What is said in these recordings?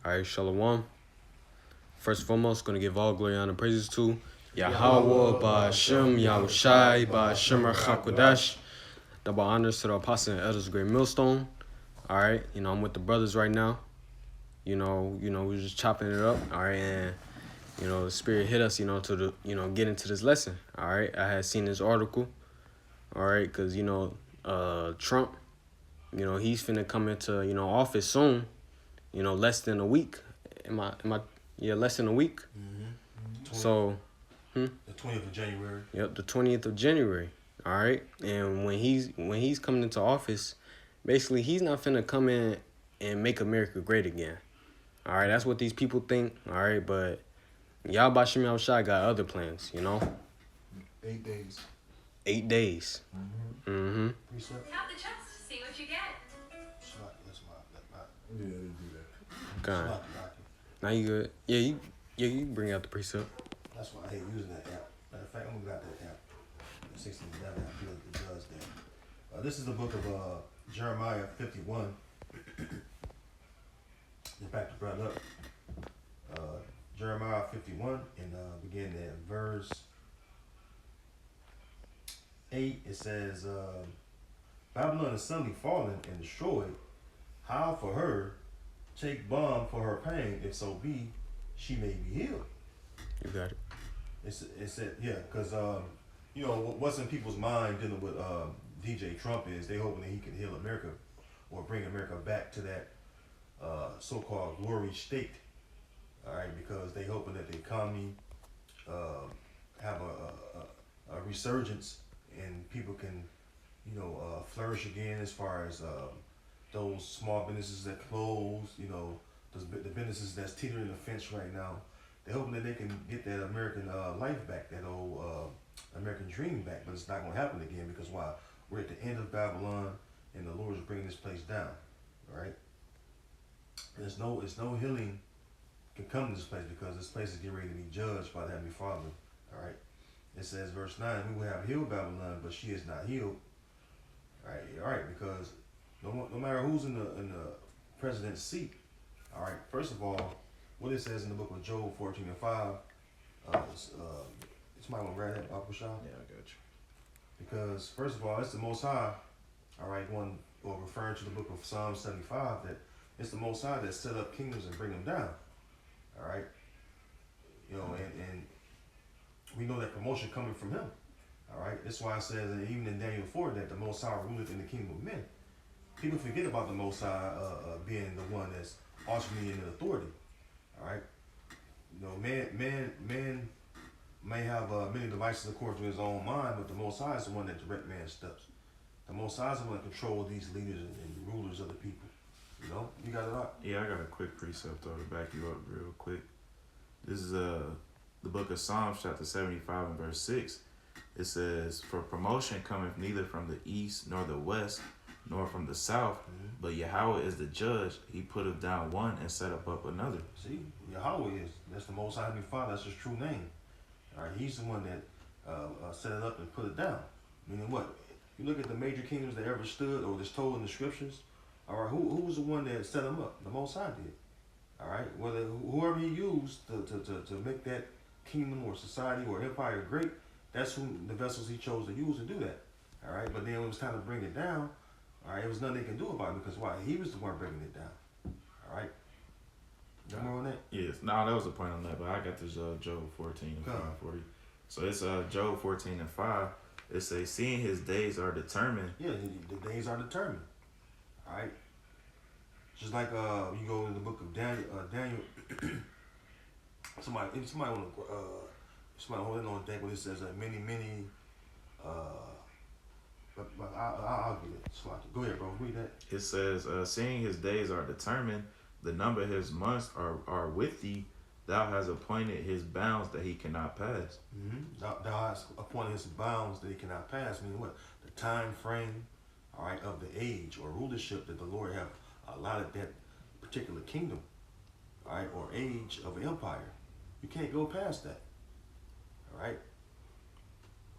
All right, Shalom. First and foremost, going to give all glory, honor, praises to Yahweh, Ba'Shem, Yahushai, Ba'Shem, Chakodash. Double honors to the apostle and elders of Great Millstone. All right, I'm with the brothers right now. We're just chopping it up. All right, and the spirit hit us, to get into this lesson. All right, I had seen this article. All right, because Trump, he's finna come into office soon. Less than a week. Yeah, less than a week. Mm-hmm. So, the 20th of January. Yep, the 20th of January. All right, and when he's coming into office, basically he's not finna come in and make America great again. All right, that's what these people think. All right, but Yahweh Ba'Shem Yahushai got other plans. 8 days. 8 days. Mm-hmm. Precept. Tap the chest to see what you get. Yeah, they do that. God. Now you good? Yeah, you bring out the precept. That's why I hate using that app. Matter of fact, I'm gonna got that app. 1611. I feel like it does that. This is the book of Jeremiah 51. In fact, to brought up Jeremiah 51 and begin at verse 8. It says, Babylon is suddenly fallen and destroyed. How for her? Take balm for her pain, if so be she may be healed. You got it. It said, yeah, because what's in people's mind dealing with DJ Trump is they hoping that he can heal America or bring America back to that so-called glory state. All right, because they hoping that the economy have a resurgence and people can flourish again as far as those small businesses that close, the businesses that's teetering the fence right now. They're hoping that they can get that American life back, that old American dream back, but it's not going to happen again because why? We're at the end of Babylon, and the Lord is bringing this place down, all right? And it's no healing can come to this place because this place is getting ready to be judged by the Heavenly Father, all right? It says, verse 9, we will have healed Babylon, but she is not healed, all right, because no matter who's in the president's seat, all right, first of all, what it says in the book of Job 14 and 5, somebody want to grab that, Uncle Shaw? Yeah, I got you. Because, first of all, it's the Most High, all right, referring to the book of Psalm 75, that it's the Most High that set up kingdoms and bring them down, all right? And we know that promotion coming from him, all right? That's why it says, and even in Daniel 4, that the Most High ruleth in the kingdom of men. People forget about the Most High being the one that's ultimately in authority. All right, man may have many devices according to his own mind, but the Most High is the one that direct man's steps. The Most High is the one that control these leaders and rulers of the people. You got it up. Yeah, I got a quick precept though to back you up real quick. This is the book of Psalms, chapter 75 and verse 6. It says, "For promotion cometh neither from the east nor the west, nor from the south, but Yahweh is the judge. He putteth down one and set up another." See, Yahweh that's the Most High Heavenly Father. That's his true name. All right, he's the one that set it up and put it down. Meaning what? You look at the major kingdoms that ever stood, or that's told in the scriptures. All right, who was the one that set them up? The Most High did. All right, whoever he used to make that kingdom or society or empire great, that's who the vessels he chose to use to do that. All right, but then when it was time to bring it down, all right, it was nothing they can do about it because why? He was the one bringing it down. All right. No more on that? Yes. No, that was the point on that, but I got this Job 14 and 5 for you. So it's Job 14 and 5. It says, "Seeing his days are determined." Yeah, the days are determined. All right. Just like you go to the book of Daniel. somebody want to somebody holding on that when it says many. But I'll get it. Go ahead, bro. Read that. It says, "Seeing his days are determined, the number of his months are with thee. Thou hast appointed his bounds that he cannot pass." Mm-hmm. Thou hast appointed his bounds that he cannot pass. Meaning what? The time frame, all right, of the age or rulership that the Lord have allotted that particular kingdom, all right, or age of an empire. You can't go past that. All right.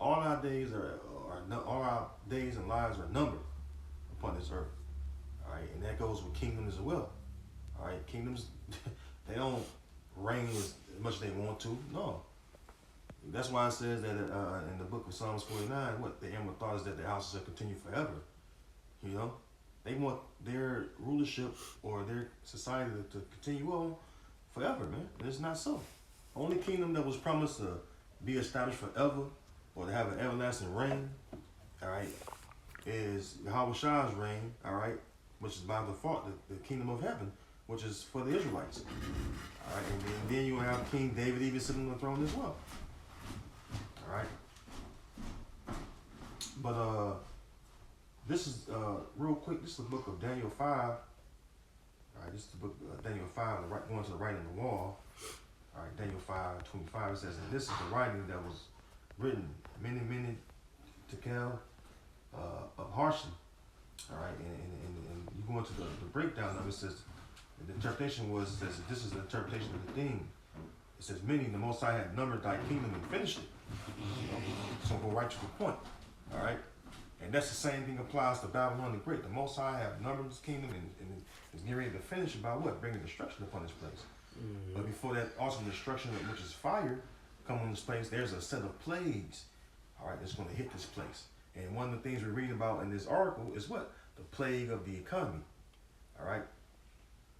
All our days all our days and lives are numbered upon this earth. All right, and that goes with kingdom as well. All right, kingdoms, they don't reign as much as they want to. No. That's why it says that in the book of Psalms 49, what the end of thought is that the houses will continue forever. You know, they want their rulership or their society to continue on forever, man. It's not so. Only kingdom that was promised to be established forever or to have an everlasting reign, all right, is Yahweh Shah's reign, all right, which is by default the kingdom of heaven, which is for the Israelites. All right, and then you have King David even sitting on the throne as well. All right. But this is real quick. This is the book of Daniel 5. All right, this is the book of Daniel 5, going to the right of the wall. All right, Daniel 5:25 says, and this is the writing that was written many tekel of Harshon. All right, and you go into the breakdown of it, says the interpretation says this is the interpretation of the theme. It says, many, the Most High had numbered thy kingdom and finished it. You know? So go right to the point. All right, and that's the same thing applies to Babylon the Great. The Most High have numbered his kingdom and is getting ready to finish it by what? Bringing destruction upon this place. Mm-hmm. But before that awesome destruction, which is fire, come on this place, there's a set of plagues, all right, that's going to hit this place. And one of the things we're reading about in this article is what? The plague of the economy, all right?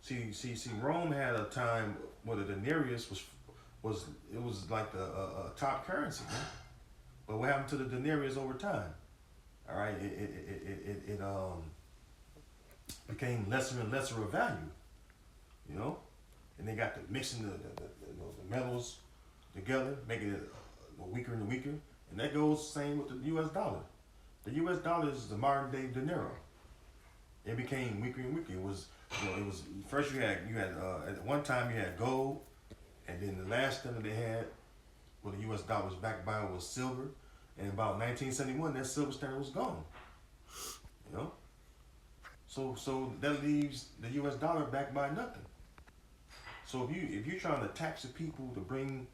See, Rome had a time where the denarius was like the top currency, man. But what happened to the denarius over time? All right, it became lesser and lesser of value, you know? And they got to mixing the metals together, making it weaker and weaker. And that goes the same with the U.S. dollar. The U.S. dollar is the modern day dinero. It became weaker and weaker. It was first you had at one time you had gold, and then the last thing that they had, what the U.S. dollar was backed by, was silver. And about 1971, that silver standard was gone. You know, so that leaves the U.S. dollar backed by nothing. So if you're trying to tax the people to bring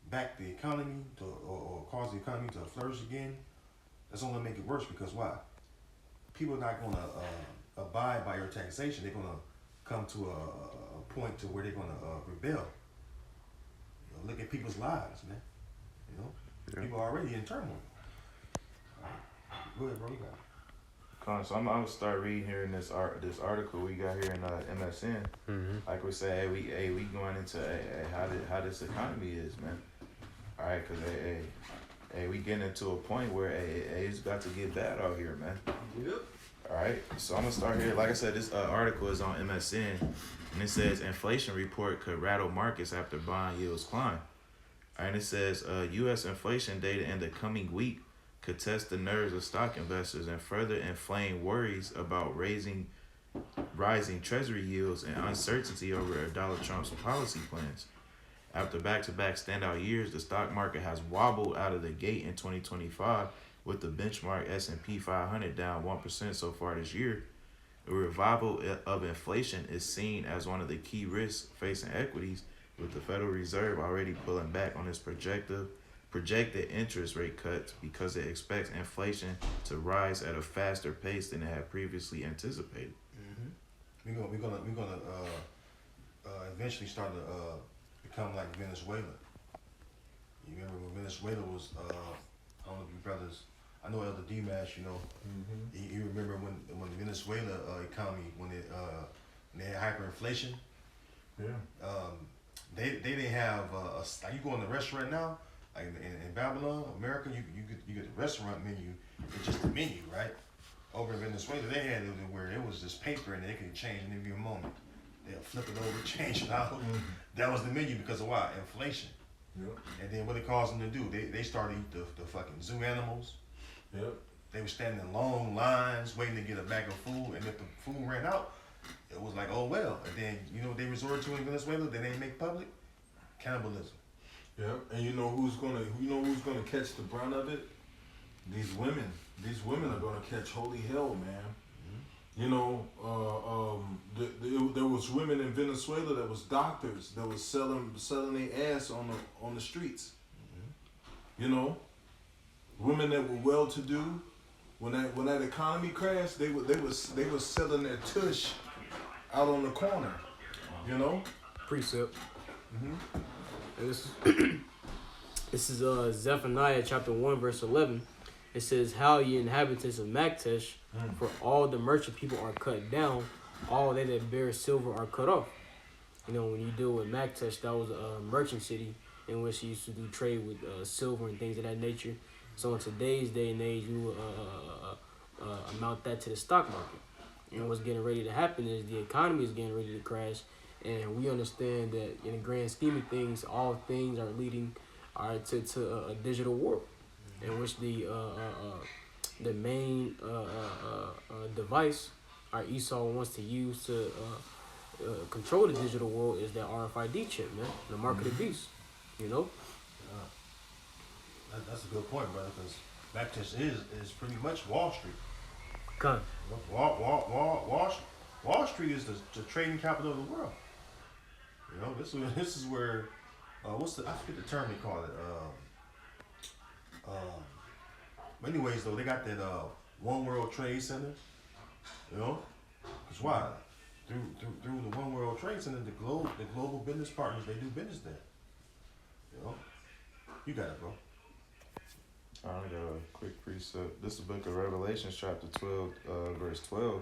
back the economy or cause the economy to flourish again, that's only gonna make it worse, because why? People are not gonna abide by your taxation. They're gonna come to a point to where they're gonna rebel. You know, look at people's lives, man. You know, yeah. People are already in turmoil. All right. Go ahead, bro. You got it. So I'm gonna start reading here in this article we got here in MSN. Mm-hmm. Like we say, we going into how this economy is, man. All right, cause we getting into a point where it's about to get bad out here, man. Yep. All right, so I'm gonna start here. Like I said, this article is on MSN, and it says inflation report could rattle markets after bond yields climb. All right, and it says U.S. inflation data in the coming week could test the nerves of stock investors and further inflame worries about rising treasury yields and uncertainty over Donald Trump's policy plans. After back-to-back standout years, the stock market has wobbled out of the gate in 2025, with the benchmark S&P 500 down 1% so far this year. A revival of inflation is seen as one of the key risks facing equities, with the Federal Reserve already pulling back on its projected interest rate cuts because it expects inflation to rise at a faster pace than it had previously anticipated. Mm-hmm. We're gonna eventually start to become like Venezuela. You remember when Venezuela was? I don't know if you brothers. I know Elder D-Mash. You know, mm-hmm. You remember when the Venezuela economy when they had hyperinflation. Yeah. They didn't have like you go in the restaurant now. Like in Babylon, America, you get the restaurant menu. It's just the menu, right? Over in Venezuela, they had it where it was just paper and they could change in every moment. They'll flip it over, change it out. Mm-hmm. That was the menu because of why? Inflation. Yep. And then what it caused them to do, they started to eat the fucking zoo animals. Yep. They were standing in long lines waiting to get a bag of food, and if the food ran out, it was like, oh well. And then you know what they resorted to in Venezuela? They didn't make public cannibalism. Yeah, and you know who's gonna catch the brunt of it? These women. These women are gonna catch holy hell, man. Mm-hmm. You know, there was women in Venezuela that was doctors that was selling their ass on the streets. Mm-hmm. You know, women that were well-to-do. When that economy crashed, they were selling their tush out on the corner. You know. Precept. Mm-hmm. And this is Zephaniah chapter 1 verse 11. It says, "How ye inhabitants of Maktesh, for all the merchant people are cut down, all they that bear silver are cut off." You know, when you deal with Maktesh, that was a merchant city in which you used to do trade with silver and things of that nature. So in today's day and age, you amount that to the stock market. And what's getting ready to happen is the economy is getting ready to crash. And we understand that in the grand scheme of things, all things are leading to a digital war, in which the main device our Esau wants to use to control the digital world is that RFID chip, man, the mark of the beast. You know. That's a good point, brother. Because Baptist is pretty much Wall Street. Con. Wall Street is the trading capital of the world. You know, this is where I forget the term they call it. But anyways, though, they got that One World Trade Center. You know, because why? Through the One World Trade Center, the global business partners, they do business there. You know, you got it, bro. I got a quick precept. This is the book of Revelation, chapter 12, verse 12.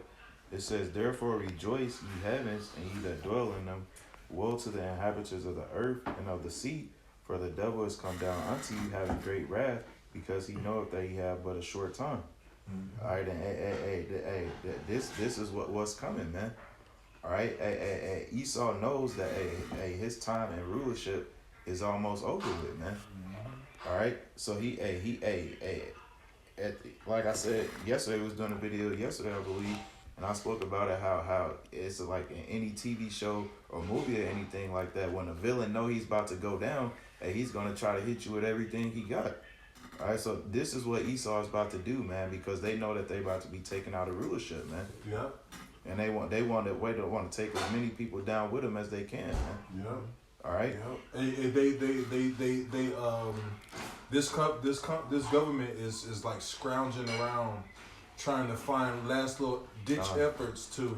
It says, "Therefore rejoice, ye heavens, and ye that dwell in them. Woe to the inhabitants of the earth and of the sea, for the devil is come down unto you, having great wrath, because he knoweth that he have but a short time." Mm-hmm. All right, and this is what's coming, man. All right, Esau knows that his time in rulership is almost over with, man. All right, so he like I said yesterday, we was doing a video yesterday, I believe, and I spoke about it how it's like in any TV show or movie or anything like that, when a villain know he's about to go down, he's gonna try to hit you with everything he got. All right, so this is what Esau is about to do, man, because they know that they about to be taking out of rulership, man. Yeah. And they want to take as many people down with them as they can, man. Yeah. All right. Yeah. This government is like scrounging around, trying to find last little ditch efforts to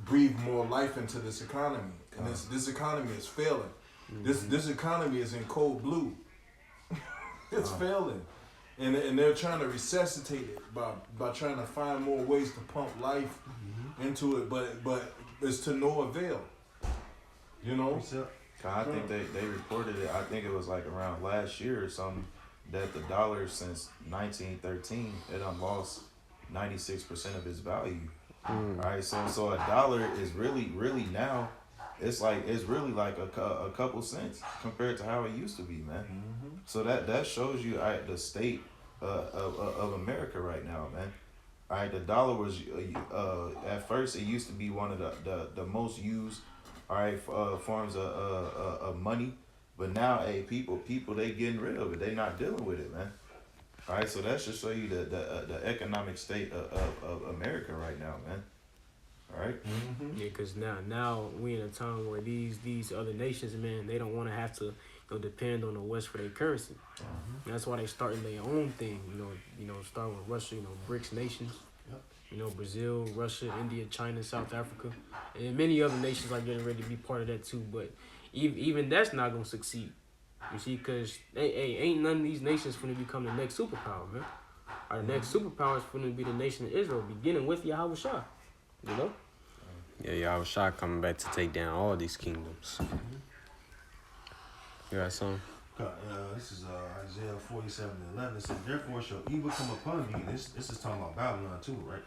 breathe more life into this economy, and this economy is failing. Mm-hmm. This economy is in cold blue. It's failing, and they're trying to resuscitate it by trying to find more ways to pump life into it, but it's to no avail. You know, I think they reported it. I think it was like around last year or something that the dollar since 1913 it done lost 96% of its value. All right, so a dollar is really now it's really like a couple cents compared to how it used to be, man. Mm-hmm. So that shows you the state of America right now, man. All right, the dollar was at first it used to be one of the most used forms of money, but now people they getting rid of it. They not dealing with it, man. All right, so that should show you the economic state of America right now, man. All right. Mm-hmm. Yeah, because now we in a time where these other nations, man, they don't want to have to depend on the West for their currency. Mm-hmm. That's why they starting their own thing. Starting with Russia. BRICS nations. Yep. Brazil, Russia, India, China, South Africa, and many other nations are getting ready to be part of that too. But even that's not gonna succeed. You see, because ain't none of these nations going to become the next superpower, man. Our next superpower is going to be the nation of Israel, beginning with Yahweh Shah. You know? Yeah, Yahweh Shah coming back to take down all these kingdoms. You got something? This is Isaiah 47:11. It says, "Therefore shall evil come upon thee." And this is talking about Babylon too, right?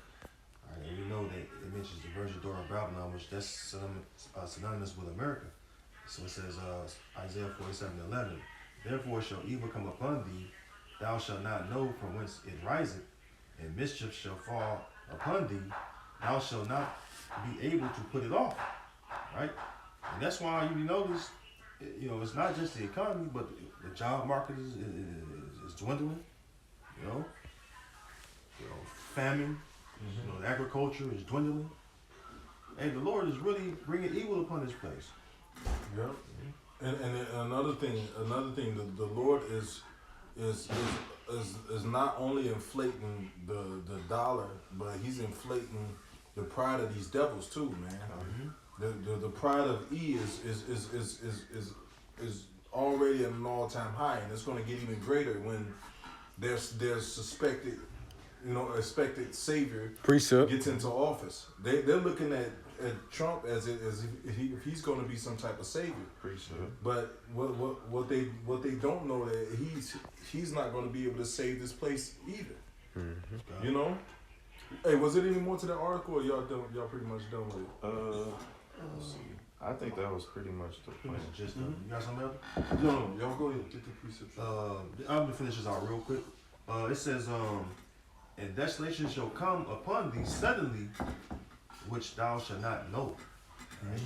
All right, and we know that it mentions the virgin daughter of Babylon, which that's synonymous with America. So it says Isaiah 47:11. "Therefore shall evil come upon thee, thou shalt not know from whence it riseth, and mischief shall fall upon thee, thou shalt not be able to put it off." Right? And that's why you notice, it's not just the economy, but the job market is dwindling. Famine, the agriculture is dwindling. And the Lord is really bringing evil upon this place. Yep. And another thing, the Lord is not only inflating the dollar, but He's inflating the pride of these devils too, man. Mm-hmm. the pride of E is already at an all-time high, and it's going to get even greater when there's suspected, expected savior Precept. gets into office. They're looking at Trump as if he's going to be some type of savior. But what they don't know that he's not going to be able to save this place either. Mm-hmm. You know. Hey, was it any more to that article, or y'all pretty much done with it? Let's see. I think that was pretty much the point. Just you got something else? No, y'all go ahead. Get the precepts. I'm gonna finish this out real quick. It says, and desolation shall come upon thee suddenly, which thou shalt not know. Right?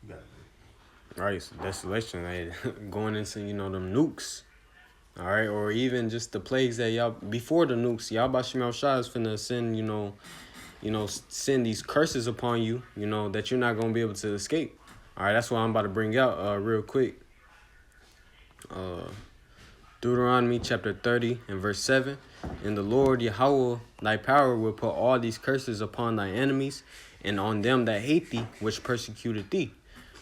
You got it. Right, so desolation, going into, them nukes. All right, or even just the plagues that y'all, before the nukes, y'all Bashim Al-Shah is finna send, send these curses upon you, that you're not going to be able to escape. All right, that's what I'm about to bring out real quick. Deuteronomy chapter 30 and verse 7. And the Lord Yahweh, thy power, will put all these curses upon thy enemies and on them that hate thee, which persecuted thee.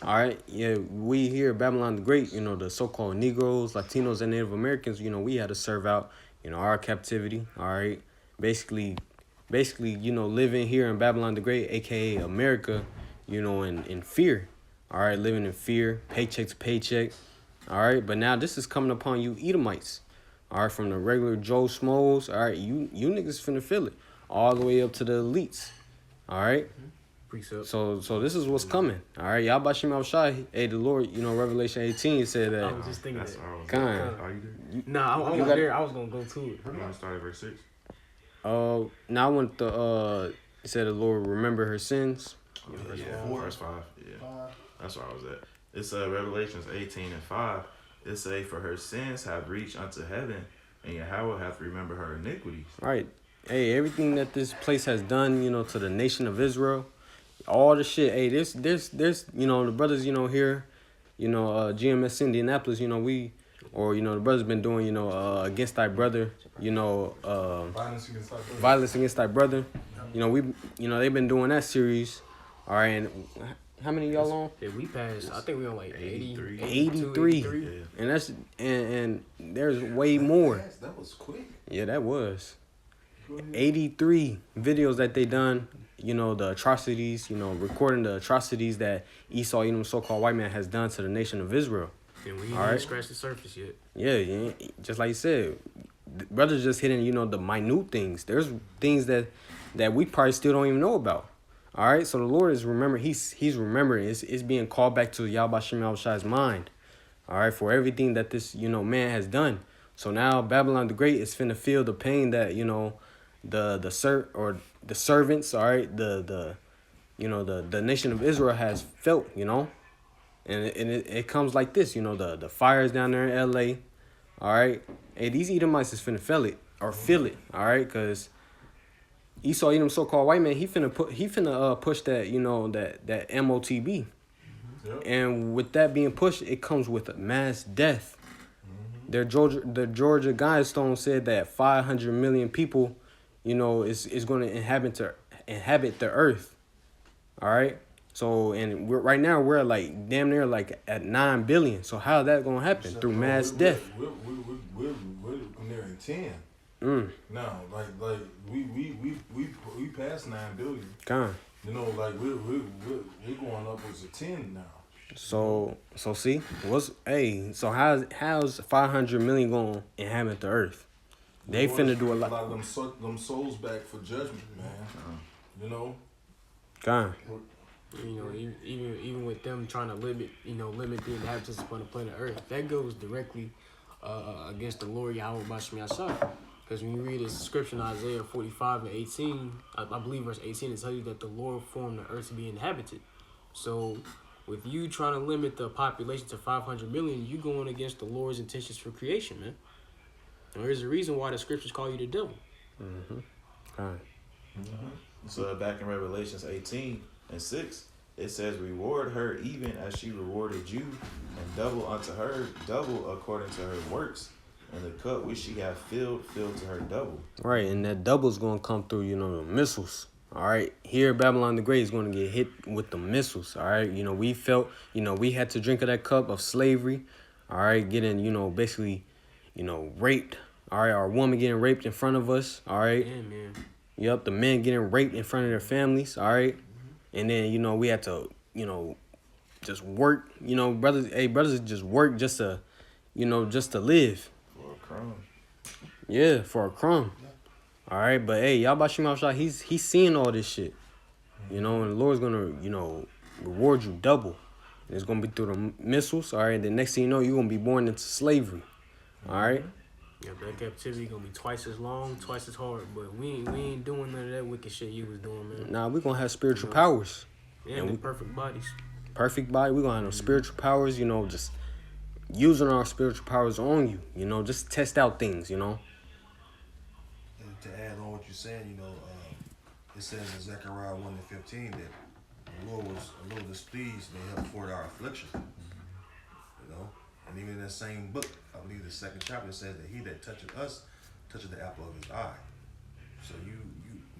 All right, yeah, we here at Babylon the Great, the so-called Negroes, Latinos, and Native Americans, we had to serve out, our captivity. All right, basically, living here in Babylon the Great, aka America, in fear. All right, living in fear, paycheck to paycheck. All right, but now this is coming upon you Edomites. All right, from the regular Joe Schmoes. All right, you niggas finna feel it all the way up to the elites. All right. Precept. So this is what's coming. All right, y'all Bashim Al-Shah, hey, the Lord, Revelation 18 said that. I was just thinking That's that. all I was Kind. Are you there? Nah, I was there. I was gonna go to it. You want to start at verse 6? Now I want it said the Lord remember her sins. Verse 5. Yeah. That's where I was at. It's Revelations 18 and 5. It say, for her sins have reached unto heaven, and Yahweh hath remembered her iniquities. All right. Hey, everything that this place has done, to the nation of Israel, all the shit. Hey, there's the brothers, here, GMS Indianapolis, the brothers been doing, against thy brother, Violence against thy brother. violence against thy brother. They've been doing that series. All right, and how many of y'all on? Yeah, we passed. I think we on like 83. 83. Yeah. And that's and there's way more. That was quick. Yeah, that was 83 videos that they done. The atrocities. Recording the atrocities that Esau, so-called white man, has done to the nation of Israel. And we ain't All right. even scratched the surface yet. Yeah, just like you said, the brothers just hitting the minute things. There's things that we probably still don't even know about. All right, so the Lord is he's remembering. It's being called back to Yahweh Shem Yahushai's mind. All right, for everything that this man has done. So now Babylon the Great is finna feel the pain that the servants. All right, the nation of Israel has felt. And it comes like this. The fires down there in L.A. All right, hey, these Edomites is finna feel it. All right, because Esau, so-called white man, he finna push that that MOTB, and with that being pushed, it comes with a mass death. The Georgia Guidestone said that 500 million people, is going to inhabit the earth. All right, so and right now we're like damn near like at 9 billion. So how is that going to happen? Through mass death? We're nearing 10. No, like we passed 9 billion. Gone. We're going upwards of 10 now. So see, so how's 500 million going to inhabit the earth? They finna do a lot. A lot of them souls back for judgment, man. Gone. Even with them trying to limit the inhabitants upon the planet Earth, that goes directly against the Lord Yahweh Bashim Yashar. Because when you read the scripture in Isaiah 45 and 18, I believe verse 18, it tells you that the Lord formed the earth to be inhabited. So with you trying to limit the population to 500 million, you going against the Lord's intentions for creation, man. And there's a reason why the scriptures call you the devil. Gone. So back in Revelations 18 and 6, it says, reward her even as she rewarded you, and double unto her, double according to her works. And the cup which she hath filled to her double. Right, and that double's gonna come through, the missiles. All right, here Babylon the Great is going to get hit with the missiles. All right, you know, we felt, you know, we had to drink of that cup of slavery. All right, getting, you know, basically, you know, raped. All right, our woman getting raped in front of us. All right. Yeah, man. Yep, the men getting raped in front of their families. All right, and then, you know, we had to, you know, just work. You know, brothers just work just to, you know, just to live. For a crumb. Yeah, for a crumb. All right, but hey, Yahbashim Shah, he's seeing all this shit. You know, and the Lord's gonna, you know, reward you double. And it's gonna be through the missiles. All right, and the next thing you know, you're gonna be born into slavery. All right. Yeah, that captivity gonna be twice as long, twice as hard. But we ain't doing none of that wicked shit you was doing, man. Nah, we're gonna have spiritual powers. Yeah, and we we- perfect bodies. Perfect body. We're gonna have no spiritual powers. You know, just using our spiritual powers on you. You know, just test out things. You know. And to add on what you're saying, you know, it says in Zechariah 1:15 that the Lord was a little displeased and they helped forward our affliction. You know, and even in that same book, I believe the second chapter says that he that toucheth us, toucheth the apple of his eye. So you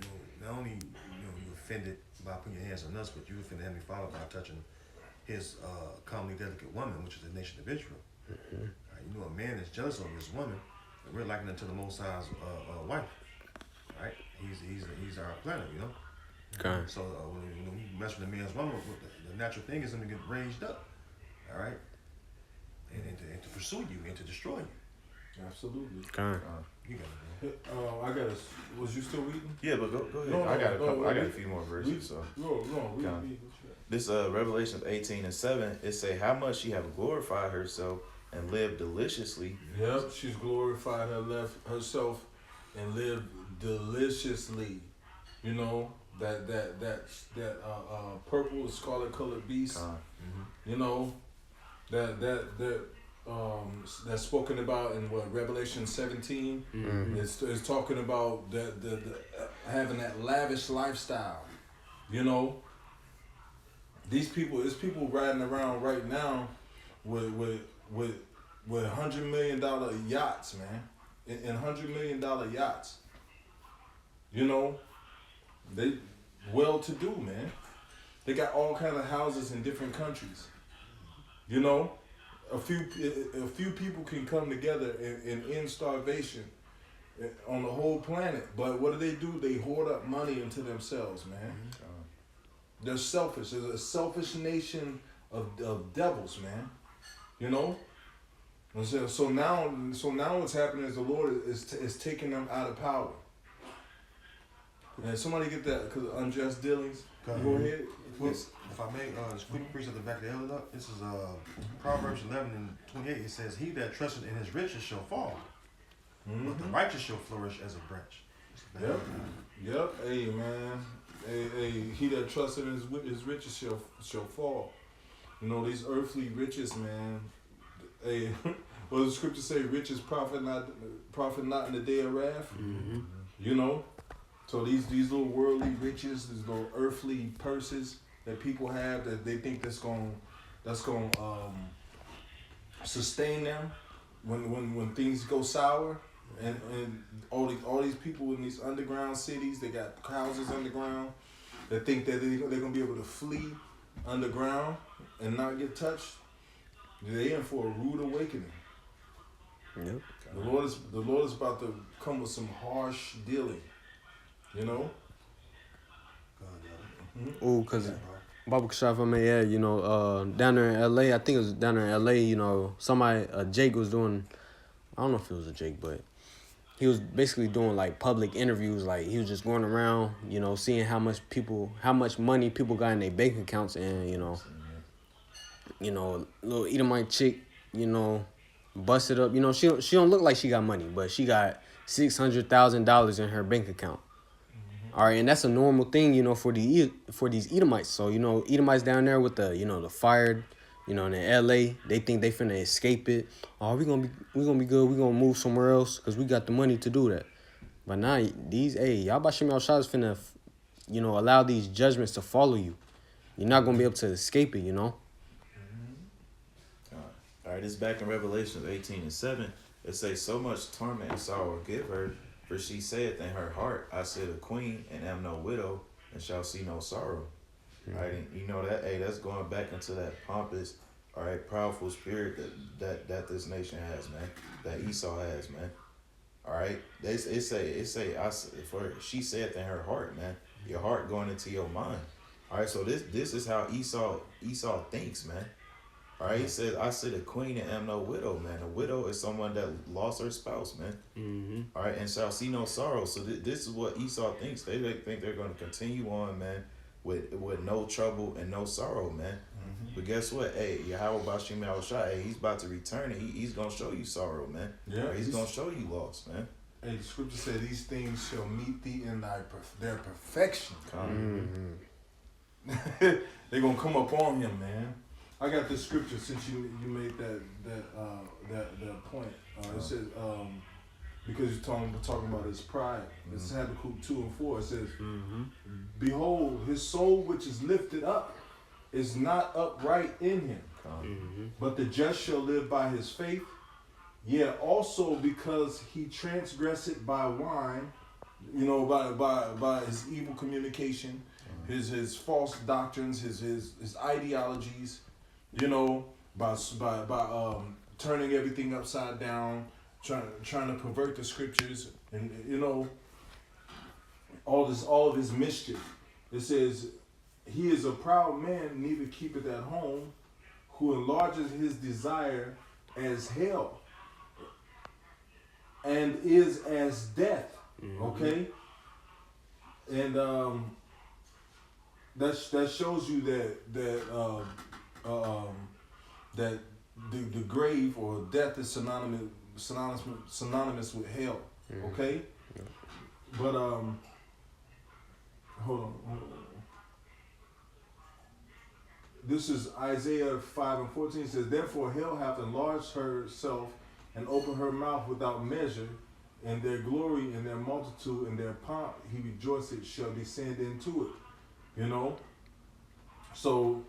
know, not only you offended by putting your hands on us, but you offended Heavenly Father by touching his commonly delicate woman, which is the nation of Israel. You know, a man is jealous of his woman, and we're likened unto the Most High's wife. Right? He's our planet, you know. Okay. So when you mess with a man's woman, the natural thing is him to get raised up. All right. And to pursue you and to destroy you. Absolutely. Okay. You got it, I got was you still reading? Yeah, but go ahead. No, I got a no, couple. no, I got a read- few more verses. So No, read. Come. this Revelation 18:7, it say how much she have glorified herself and lived deliciously. Yep, she's glorified herself and lived deliciously. You know, that purple scarlet colored beast. You know, that's spoken about in what Revelation 17. It's talking about the having that lavish lifestyle. You know, there's people riding around right now with $100 million yachts, man, in $100 million yachts. You know, they well-to-do, man. They got all kind of houses in different countries. You know, a few people can come together and end starvation on the whole planet. But what do? They hoard up money into themselves, man. They're selfish. There's a selfish nation of devils, man. You know. And so now what's happening is the Lord is taking them out of power. And somebody get that because of unjust dealings. Go ahead. If I may, just quick preach at the back of the head up. This is Proverbs 11:28. It says, "He that trusteth in his riches shall fall, but the righteous shall flourish as a branch." Yep. Hey, man. Hey, he that trusted in his riches shall fall. You know, these earthly riches, man. Hey, what does the scripture say? Riches profit not in the day of wrath. You know. So these little worldly riches, these little earthly purses that people have that they think that's gonna sustain them when things go sour, and all these people in these underground cities, they got houses underground, that think that they're gonna be able to flee underground and not get touched. They in for a rude awakening. Yep. The Lord is about to come with some harsh dealing. You know? Oh, cause Baba Kashaf, I may add, you know, down there in LA, I think it was down there in LA, you know, Jake was doing, I don't know if it was a Jake, but he was basically doing like public interviews. Like he was just going around, you know, seeing how much money people got in their bank accounts, and little Edomite chick, you know, busted up. You know, she don't look like she got money, but she got $600,000 in her bank account. All right, and that's a normal thing, you know, for these Edomites. So, you know, Edomites down there with the fired, you know, in LA, they think they finna escape it. Oh, we gonna be good. We gonna move somewhere else because we got the money to do that. But now Yahbashim Yahshua is finna, you know, allow these judgments to follow you. You're not gonna be able to escape it, you know. All right, it's back in Revelation 18:7. It says, "So much torment and sorrow give her, for she saith in her heart, I sit a queen and am no widow, and shall see no sorrow. Right, and you know that, hey, that's going back into that pompous, all right, powerful spirit that this nation has, man, that Esau has, man. All right, she said in her heart, man, your heart going into your mind. All right, so this is how Esau thinks, man. All right, he says, I sit a queen and am no widow, man. A widow is someone that lost her spouse, man. Mm-hmm. All right, and shall see no sorrow. So this is what Esau thinks. They think they're going to continue on, man, with no trouble and no sorrow, man. Mm-hmm. But guess what? Hey, Yahweh Bashim Yahushua, hey, he's about to return and he's going to show you sorrow, man. Yeah, Right, he's going to show you loss, man. Hey, the scripture said these things shall meet thee in their perfection. They're gonna come up on him, man. I got this scripture since you made that point. It says because you're talking about his pride. It's Habakkuk 2:4. It says, "Behold, his soul which is lifted up is not upright in him, but the just shall live by his faith. Yeah, also because he transgressed by wine, by his evil communication, his false doctrines, his ideologies, by turning everything upside down, trying to pervert the scriptures, and all of his mischief. It says, he is a proud man, neither keepeth at home, who enlarges his desire as hell, and is as death." Okay, and that shows you that the grave or death is synonymous with hell. Okay, but hold on. This is Isaiah 5:14. It says, "Therefore hell hath enlarged herself and opened her mouth without measure. And their glory and their multitude and their pomp, he rejoiceth, shall descend into it." So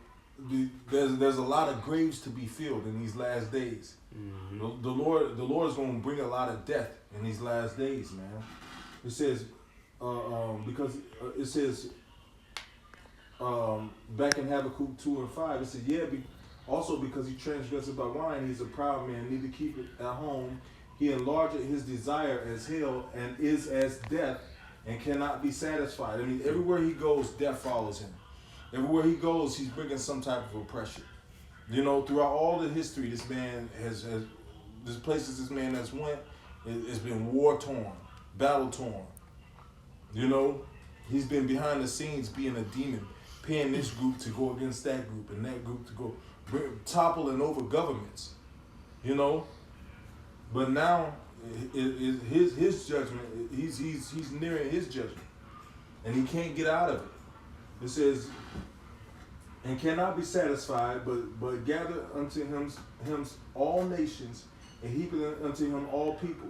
there's a lot of graves to be filled in these last days. The Lord is going to bring a lot of death in these last days, man. It says because it says back in Habakkuk 2:5, it says, "Yeah, also because he transgressed by wine, he's a proud man, neither keep it at home. He enlarged his desire as hell and is as death and cannot be satisfied." I mean, everywhere he goes, death follows him. Everywhere he goes, he's bringing some type of oppression. Throughout all the history, this man this places this man has went, it's been war-torn, battle-torn. He's been behind the scenes being a demon, paying this group to go against that group and that group to go toppling over governments. But now, his judgment, he's nearing his judgment, and he can't get out of it. It says, "And cannot be satisfied, but gather unto him all nations, and heap unto him all people."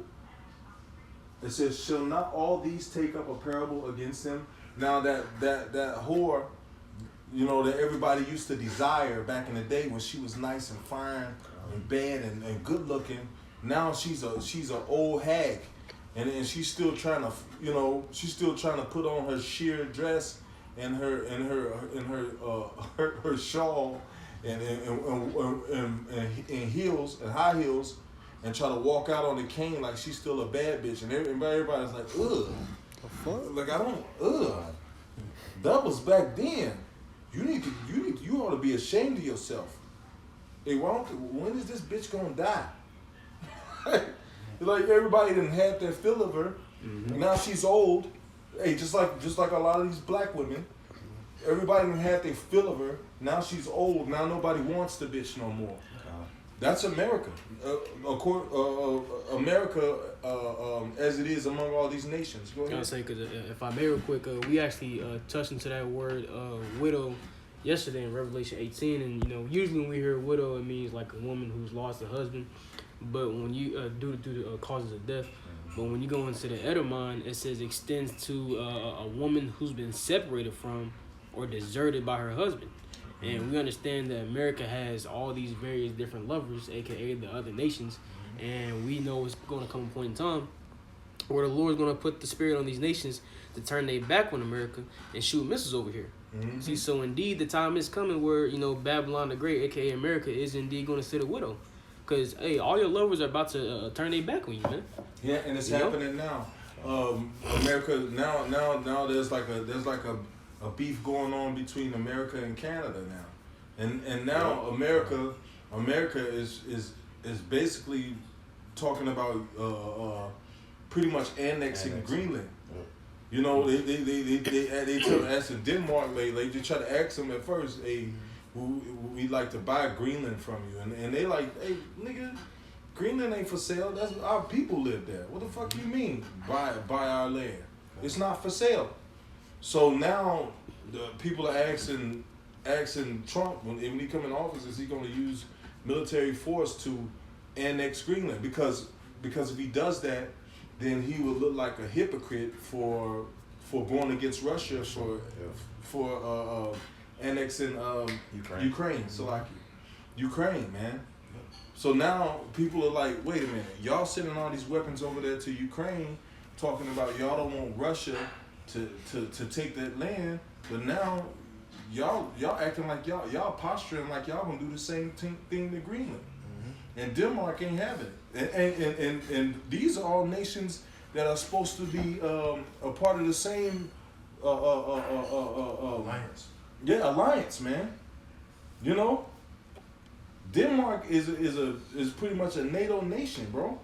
It says, "Shall not all these take up a parable against him?" Now that whore, that everybody used to desire back in the day when she was nice and fine and bad and good looking. Now she's a old hag, and she's still trying to put on her sheer dress and her shawl and heels and high heels, and try to walk out on the cane like she's still a bad bitch, and everybody's like, ugh. Like, that was back then. You ought to be ashamed of yourself. Hey, when is this bitch gonna die? Like, everybody done had their fill of her. And now she's old. Hey, just like a lot of these black women, everybody done had their fill of her. Now she's old. Now nobody wants the bitch no more. That's America. America, as it is among all these nations. Go ahead. I was saying, because if I may real quick, we actually touched into that word widow yesterday in Revelation 18, and usually when we hear widow, it means like a woman who's lost a husband, but when you due to causes of death. But when you go into the Edomon, it says extends to a woman who's been separated from or deserted by her husband. And we understand that America has all these various different lovers, aka the other nations, and we know it's going to come a point in time where the Lord's gonna put the spirit on these nations to turn their back on America and shoot missiles over here. Mm-hmm. See, so indeed the time is coming where, you know, Babylon the Great, aka America, is indeed gonna sit a widow. Cause hey, all your lovers are about to turn their back on you, man. Yeah, and it's You know? happening now. America now there's like a beef going on between America and Canada now, and now America is basically talking about pretty much annexing Greenland. You know, they asking Denmark, they just try to ask them at first, hey, we'd like to buy Greenland from you, and they like, hey, nigga, Greenland ain't for sale. That's our people live there. What the fuck you mean buy our land? It's not for sale. So now the people are asking Trump when he come in office, is he going to use military force to annex Greenland? Because if he does that, then he will look like a hypocrite for going against Russia for annexing Ukraine. So like Ukraine, man. So now people are like, wait a minute, y'all sending all these weapons over there to Ukraine, talking about y'all don't want Russia to take that land, but now y'all acting like y'all posturing like y'all gonna do the same thing to Greenland, and Denmark ain't having it, and these are all nations that are supposed to be a part of the same Alliance. Yeah, alliance, man. You know, Denmark is pretty much a NATO nation, bro.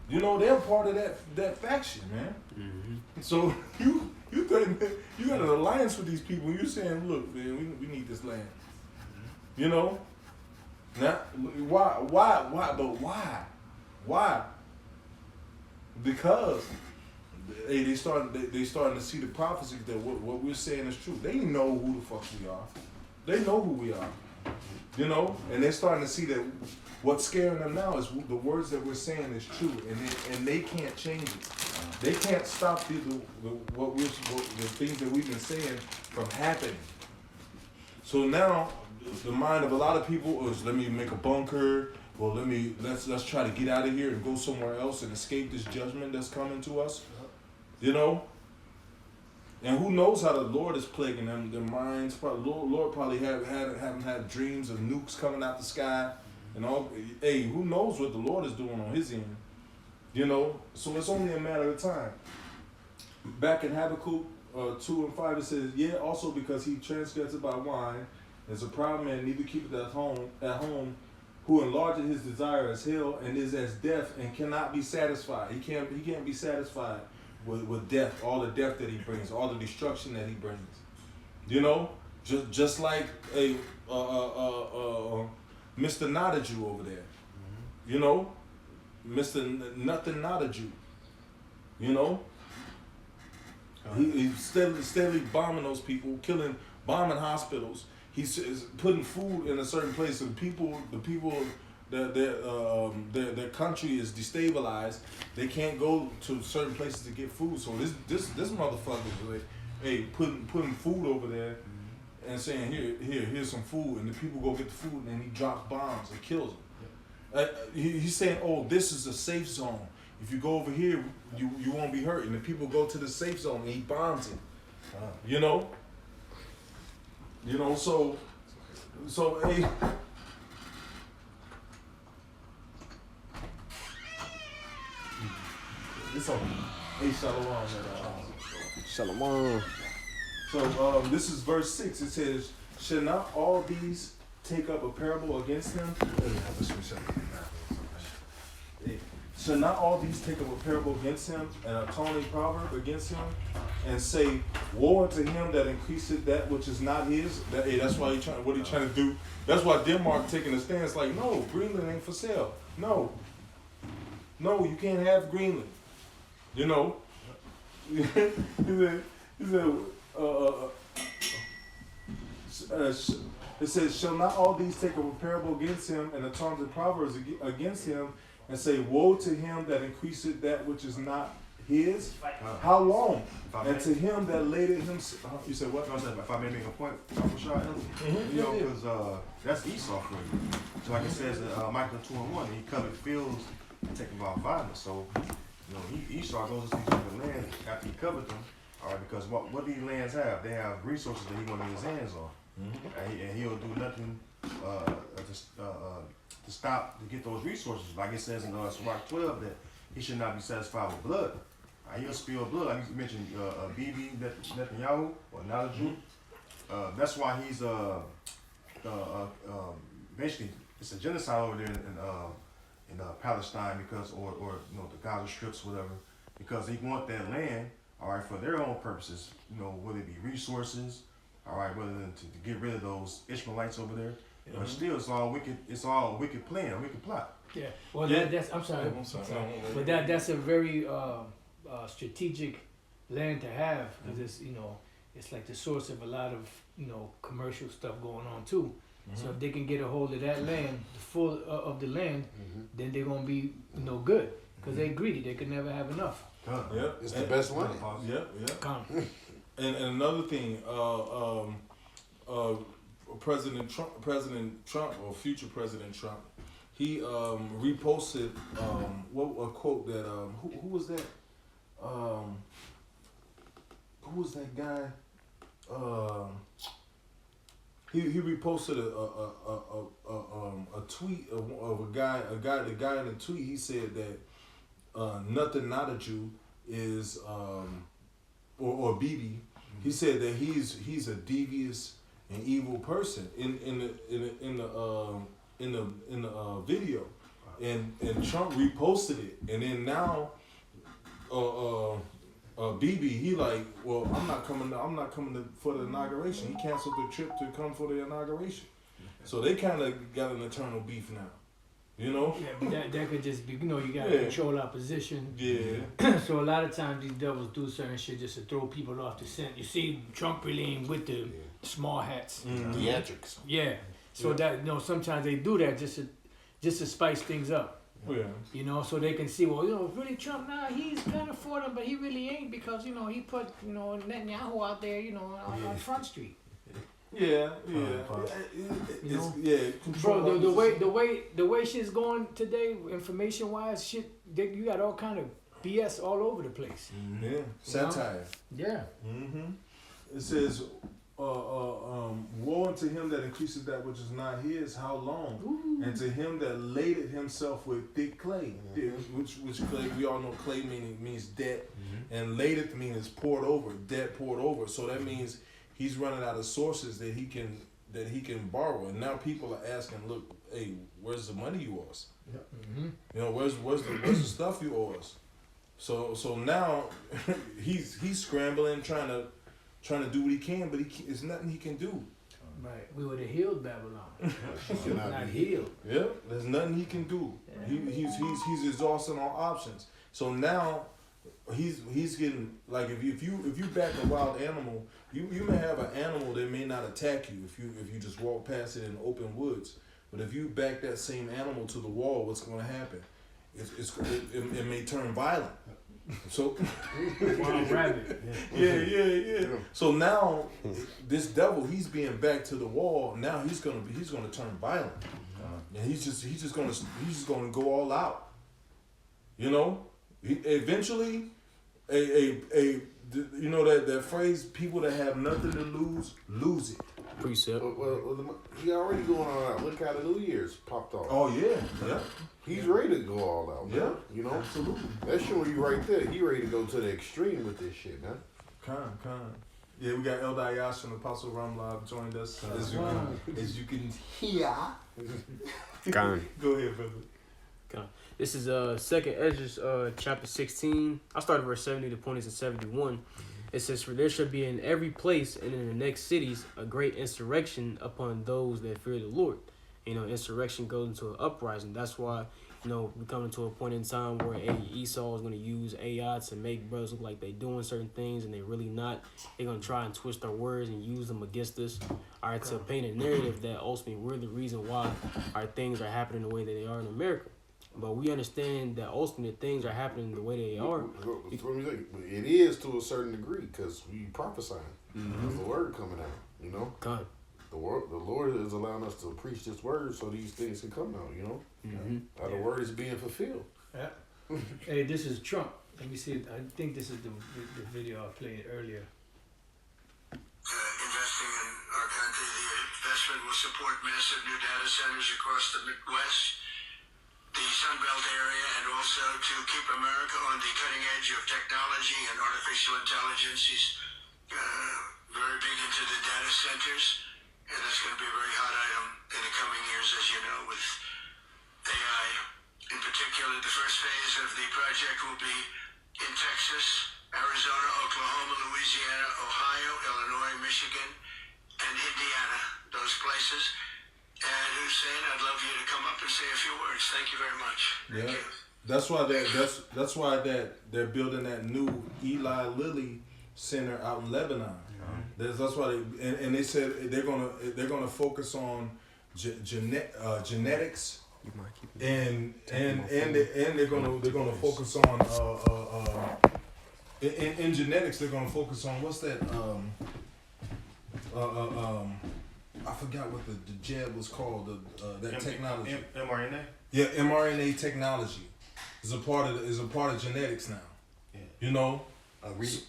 You know, they're part of that faction, man. So you got an alliance with these people. You're saying, look, man, we need this land. You know, now why? Because they starting to see the prophecy that what we're saying is true. They know who the fuck we are. They know who we are. You know, and they're starting to see that what's scaring them now is the words that we're saying is true, and they can't change it. They can't stop the things that we've been saying from happening. So now the mind of a lot of people is, let me make a bunker. Well, let's try to get out of here and go somewhere else and escape this judgment that's coming to us. You know. And who knows how the Lord is plaguing them? Their minds, probably, Lord probably haven't had dreams of nukes coming out the sky, and all. Hey, who knows what the Lord is doing on His end? You know, so it's only a matter of time. Back in Habakkuk 2:5, it says, "Yeah, also because he transgressed by wine, is a proud man, neither keepeth at home, who enlargeth his desire as hell, and is as death, and cannot be satisfied." He can't be satisfied with death, all the death that he brings, all the destruction that he brings. You know, just like a Mr. Not a Jew over there. You know, Mr. Nothing Not a Jew. You know, he's steadily bombing those people, bombing hospitals. He's putting food in a certain place, and the people. Their country is destabilized. They can't go to certain places to get food. So this motherfucker is like, hey, putting food over there and saying here's some food, and the people go get the food, and then he drops bombs and kills them. He's saying, oh, this is a safe zone. If you go over here, you won't be hurt. And the people go to the safe zone, and he bombs it. You know. So hey. It's okay. Hey, Shalom. Shalom. So this is verse 6. It says, "Shall not all these take up a parable against him?" Shall not all these take up a parable against him, and a taunting proverb against him, and say, woe unto him that increaseth that which is not his? That's why what he trying to do. That's why Denmark taking a stance like, no, Greenland ain't for sale. No, you can't have Greenland. You know, he said, it says, shall not all these take up a parable against him, and a taunting proverbs against him, and say, woe to him that increaseth that which is not his? How long? And to him that laid it himself. You said what? No, if I may make a point, you know, because that's Esau for you. So like it says in Micah 2:1, he covered fields and take about violence. So You know, Esau goes to these different lands after he covered them. All right, because what these lands have, they have resources that he want to get his hands on, and he'll do nothing to stop to get those resources. Like it says in Sirach 12 that he should not be satisfied with blood. He'll spill blood. Like you mentioned, Bibi Netanyahu or Netanyahu. That's why he's basically it's a genocide over there in Palestine because or you know the Gaza strips whatever because they want that land. All right, for their own purposes, you know, whether it be resources, all right, whether to get rid of those Ishmaelites over there, but still, it's all wicked. It's all a wicked plan, a wicked plot. Yeah. Well, Yeah. that's. I'm sorry. I'm sorry. But that's a very strategic land to have because it's it's like the source of a lot of commercial stuff going on too. So if they can get a hold of that land, the full of the land, then they're gonna be good because they're greedy. They can never have enough. Yep. It's the best land. Yep. Yep. Come. And another thing, President Trump or future President Trump, he reposted a quote that who was that? Who was that guy? He reposted a tweet of a guy. The guy in the tweet, he said that nothing not a Jew is or Bibi. He said that he's a devious and evil person in the video, and Trump reposted it, and then now Bibi he like, well, I'm not coming for the inauguration. He canceled the trip to come for the inauguration, so they kind of got an eternal beef now. You know? Yeah, but that could just be, you gotta Yeah. control opposition. Yeah. So a lot of times these devils do certain shit just to throw people off the scent. You see, Trump really ain't with the small hats. Theatrics. Yeah. So that sometimes they do that just to spice things up. Yeah. So they can see, well, really Trump, he's kind of for them, but he really ain't because he put Netanyahu out there, on Front Street. Yeah. Control. Bro, the way shit's going today, information wise, you got all kind of BS all over the place. Yeah. Satire. Yeah. It says, woe unto him that increases that which is not his, how long? Ooh. And to him that laded himself with thick clay, which clay, we all know clay means debt, and laded means poured over, debt poured over. So that means he's running out of sources that he can borrow, and now people are asking, look, hey, where's the money you owe us? Where's the stuff you owe us? So now he's scrambling, trying to do what he can, but it's nothing he can do. Right. We would have healed Babylon. Not healed. Yeah, there's nothing he can do. Yeah. He's exhausting all options. So now he's getting like if you back a wild animal, you may have an animal that may not attack you if you just walk past it in open woods. But if you back that same animal to the wall, what's going to happen? It may turn violent. So Wild rabbit. yeah. So now this devil, he's being back to the wall. Now he's gonna turn violent, and he's just gonna go all out. Eventually, that phrase, people that have nothing to lose it. Precept. Well, he already going all out. Look how the New Year's popped off. Oh yeah. He's ready to go all out. Man. Yeah. Absolutely. That's showing you right there. He ready to go to the extreme with this shit, man. Con. Yeah, we got El Dayash and Apostle Ramlab joined us. As you can hear. Gone. Go ahead, brother. This is Second Ezra, chapter 16. I started verse 70. The point is in 71. It says, "For there shall be in every place and in the next cities a great insurrection upon those that fear the Lord." Insurrection goes into an uprising. That's why, we're coming to a point in time where Esau is going to use AI to make brothers look like they're doing certain things and they're really not. They're going to try and twist our words and use them against us, to paint a narrative that ultimately we're the reason why our things are happening the way that they are in America. But we understand that ultimately things are happening the way they are. It is to a certain degree because we prophesying. There's the word coming out, God. The Lord is allowing us to preach this word so these things can come out, How the word is being fulfilled. Yeah. Hey, this is Trump. Let me see. I think this is the video I played earlier. Investing in our country, the investment will support massive new data centers across the Midwest, the Sun Belt area, and also to keep America on the cutting edge of technology and artificial intelligence. He's very big into the data centers, and that's going to be a very hot item in the coming years, as you know, with AI. In particular, the first phase of the project will be in Texas, Arizona, Oklahoma, Louisiana, Ohio, Illinois, Michigan, and Indiana, those places. And Hussein, I'd love you to come up and say a few words. Thank you very much. Thank you. That's why they're building that new Eli Lilly Center out in Lebanon. That's why they said they're gonna focus on genetics, and they're gonna focus on in genetics they're gonna focus on what's that I forgot what the jab was called, that technology. mRNA. Yeah, mRNA technology is a part of genetics now. Yeah. You know. It means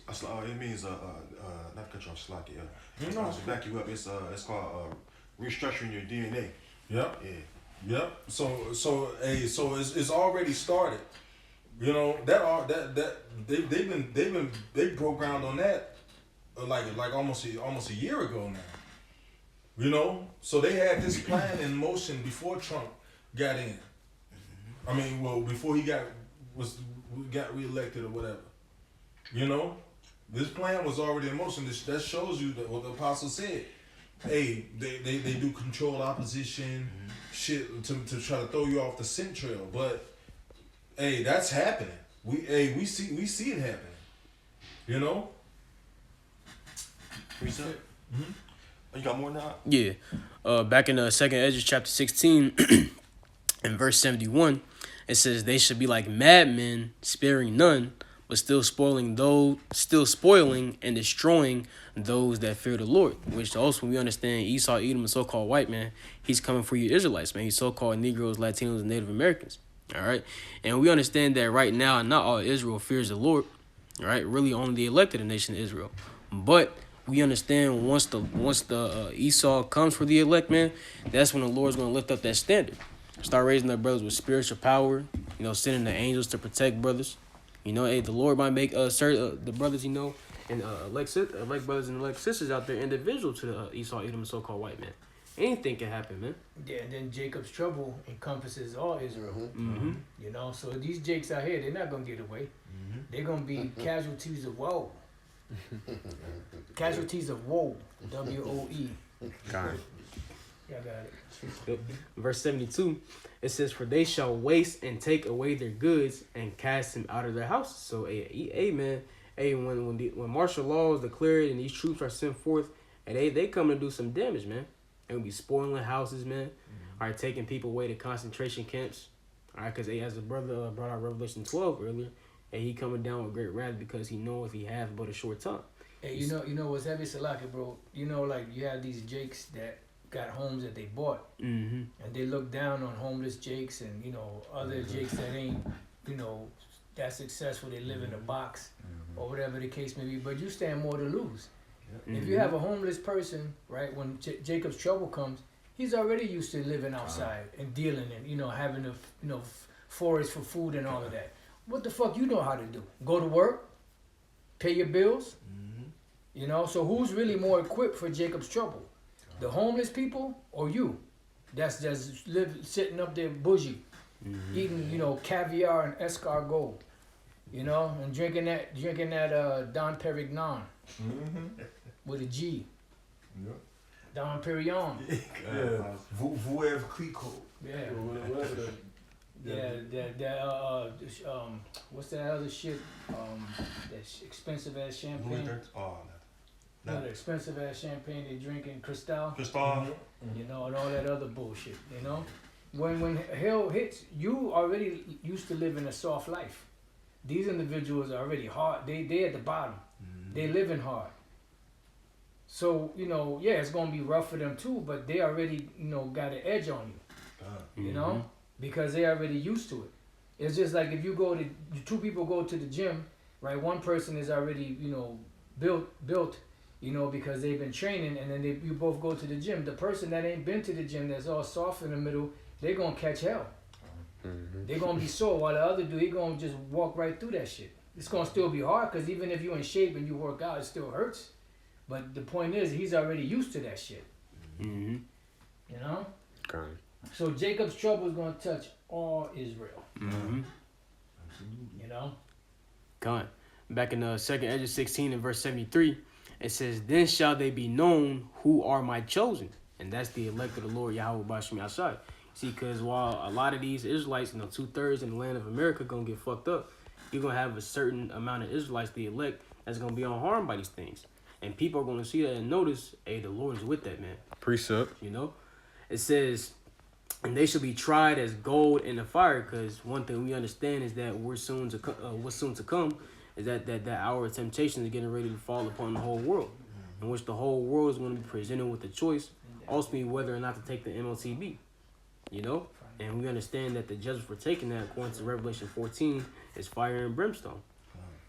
not cut you off, slack it. No. To back you up, it's called restructuring your DNA. Yep. Yeah. Yep. So it's already started. You know that they programmed on that like almost a year ago now. You know, so they had this plan in motion before Trump got in. I mean, well, before he got reelected or whatever. You know, this plan was already in motion. That shows you that what the apostle said. Hey, they do control opposition, shit to try to throw you off the scent trail. But hey, that's happening. We see it happening. You know. Reset. Mm-hmm. You got more now? Yeah. Back in the second Ezra chapter 16 and verse 71, it says they should be like madmen, sparing none, but still spoiling and destroying those that fear the Lord. Which also when we understand Esau, Edom, a so-called white man, he's coming for you Israelites, man. He's so-called Negroes, Latinos, and Native Americans. All right. And we understand that right now, not all Israel fears the Lord. All right. Really only the elected nation of Israel. But we understand once the Esau comes for the elect, man, that's when the Lord's going to lift up that standard. Start raising their brothers with spiritual power, you know, sending the angels to protect brothers. You know, hey, the Lord might make the brothers, you know, and elect brothers and elect sisters out there individual to the Esau, Edom, and so-called white man. Anything can happen, man. Yeah, and then Jacob's trouble encompasses all Israel. Mm-hmm. You know, so these Jakes out here, they're not going to get away. Mm-hmm. They're going to be casualties of woe. Casualties of woe. W-O-E. Got it. Yeah, I got it. Verse 72, it says, "For they shall waste and take away their goods and cast them out of their houses." So, man, when martial law is declared and these troops are sent forth, and they come to do some damage, man. They will be spoiling houses, man. Mm-hmm. All right, taking people away to concentration camps. All right, because as a brother brought out Revelation 12 earlier, and he coming down with great wrath because he knoweth he hath but a short time. Hey, you know what's heavy, Salaki, bro? You know, like you have these Jakes that got homes that they bought, mm-hmm. and they look down on homeless Jakes and you know other Jakes that ain't that successful. They live in a box or whatever the case may be. But you stand more to lose. Mm-hmm. If you have a homeless person, right, when Jacob's trouble comes, he's already used to living outside and dealing and having to forage for food and all of that. What the fuck you know how to do? Go to work, pay your bills. Mm-hmm. So who's really more equipped for Jacob's trouble? The homeless people or you? That's just sitting up there bougie, eating caviar and escargot, and drinking that Dom Perignon with a G. Yep. Dom Perignon. Yeah. Veuve Clicquot. Yeah. What's that other shit? That expensive ass champagne. No, the expensive ass champagne they drinking, Cristal. And all that other bullshit. When hell hits, you already used to live in a soft life. These individuals are already hard. They at the bottom. They living hard. So it's gonna be rough for them too. But they already got an edge on you. Because they already used to it. It's just like if you go to two people go to the gym, right? One person is already built, because they've been training, and then you both go to the gym. The person that ain't been to the gym, that's all soft in the middle, they're gonna catch hell. They're gonna be sore, while the other dude, he gonna just walk right through that shit. It's gonna still be hard, because even if you're in shape and you work out, it still hurts. But the point is, he's already used to that shit. Mm-hmm. You know? Okay. So Jacob's trouble is gonna touch all Israel. Mm-hmm. You know? God. Back in 2nd Ezra 16 and verse 73, it says, "Then shall they be known who are my chosen." And that's the elect of the Lord, Yahweh Bashim Yashai. See, because while a lot of these Israelites, 2/3 in the land of America gonna get fucked up, you're gonna have a certain amount of Israelites, the elect, that's gonna be unharmed by these things. And people are gonna see that and notice, hey, the Lord is with that man. Precept. It says, "And they shall be tried as gold in the fire," because one thing we understand is that what's soon to come is that hour of temptation is getting ready to fall upon the whole world, in which the whole world is going to be presented with a choice, ultimately whether or not to take the MLTB. And we understand that the judgment for taking that, according to Revelation 14, is fire and brimstone.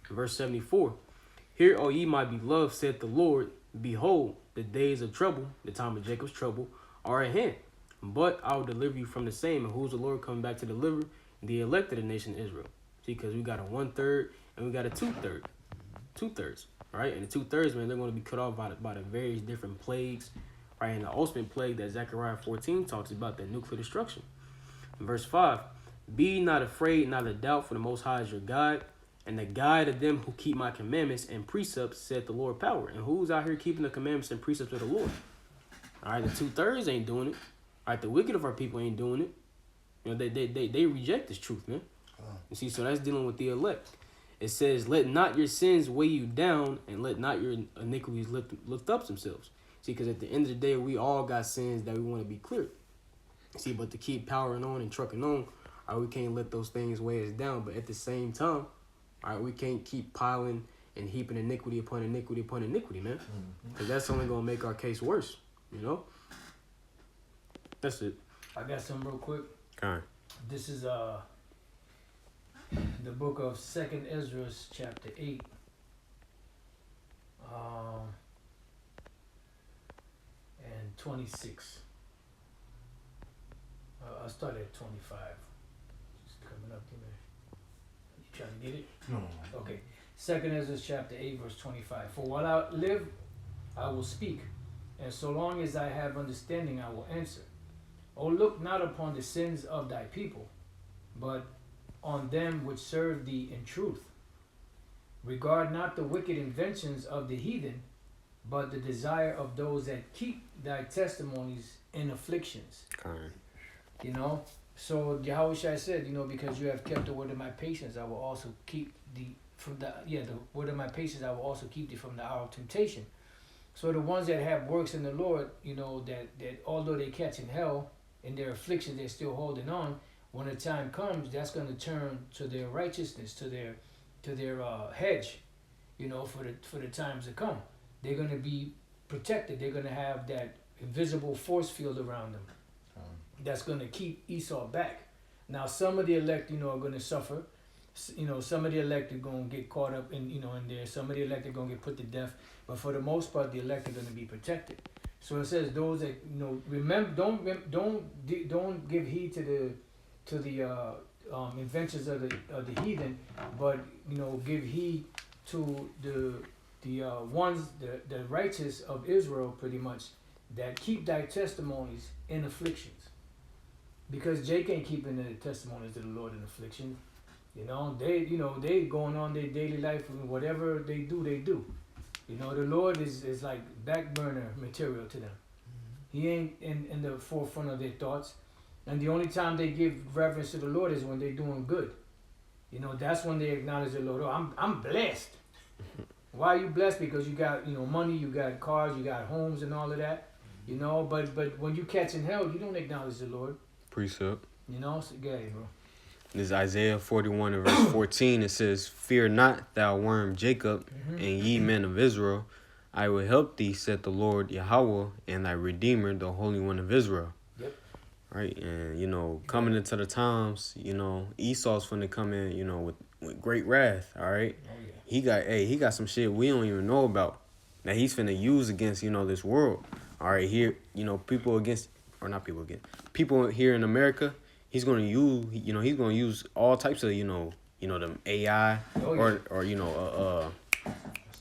Verse 74, "Hear, O ye my beloved, saith the Lord, behold, the days of trouble," the time of Jacob's trouble, "are at hand. But I will deliver you from the same." And who's the Lord coming back to deliver? The elect of the nation of Israel. See, because we got a 1/3 and we got a 2/3. 2/3, right? And the 2/3, man, they're going to be cut off by the various different plagues, right? And the ultimate plague that Zechariah 14 talks about, that nuclear destruction. Verse 5, "Be not afraid, neither doubt, for the Most High is your guide, and the guide of them who keep my commandments and precepts, said the Lord power." And who's out here keeping the commandments and precepts of the Lord? All right, the 2/3 ain't doing it. All right, the wicked of our people ain't doing it. They reject this truth, man. You see, so that's dealing with the elect. It says, "Let not your sins weigh you down, and let not your iniquities lift up themselves." See, because at the end of the day, we all got sins that we want to be cleared. See, but to keep powering on and trucking on, all right, we can't let those things weigh us down. But at the same time, all right, we can't keep piling and heaping iniquity upon iniquity upon iniquity, man. Because that's only going to make our case worse, That's it. I got some real quick. Okay. This is the book of 2nd Ezra, chapter 8. And 26. I'll start at 25. Just coming up to me. You trying to get it? No. Okay. 2nd Ezra chapter 8, verse 25. "For while I live, I will speak, and so long as I have understanding, I will answer. O look not upon the sins of thy people, but on them which serve thee in truth. Regard not the wicked inventions of the heathen, but the desire of those that keep thy testimonies in afflictions." Okay. So Yahushua said, because you have kept the word of my patience, I will also keep the word of my patience, I will also keep thee from the hour of temptation. So the ones that have works in the Lord, that although they catch in hell in their affliction, they're still holding on. When the time comes, that's going to turn to their righteousness, to their hedge, for the times to come. They're going to be protected. They're going to have that invisible force field around them. That's going to keep Esau back. Now, some of the elect, are going to suffer. Some of the elect are going to get caught up in there. Some of the elect are going to get put to death. But for the most part, the elect are going to be protected. So it says those that remember, don't give heed to the inventions of the heathen, but give heed to the ones, the righteous of Israel, pretty much, that keep thy testimonies in afflictions. Because Jake ain't keeping the testimonies of the Lord in affliction. They going on their daily life, and whatever they do, they do. The Lord is like back burner material to them. He ain't in the forefront of their thoughts. And the only time they give reverence to the Lord is when they're doing good. That's when they acknowledge the Lord. Oh, I'm blessed. Why are you blessed? Because you got, money, you got cars, you got homes and all of that. But when you catch in hell, you don't acknowledge the Lord. Precept. So go ahead, bro. This is Isaiah 41 and verse 14. It says, "Fear not, thou worm Jacob, and ye men of Israel. I will help thee, said the Lord Yahweh, and thy Redeemer, the Holy One of Israel." Yep. right? And, you know, coming into the times, you know, Esau's finna come in, you know, with great wrath, all right? Oh yeah. He got some shit we don't even know about that he's finna use against, you know, this world. All right, here, you know, people here in America, he's gonna use all types of, you know, them AI Oh, yeah. or you know,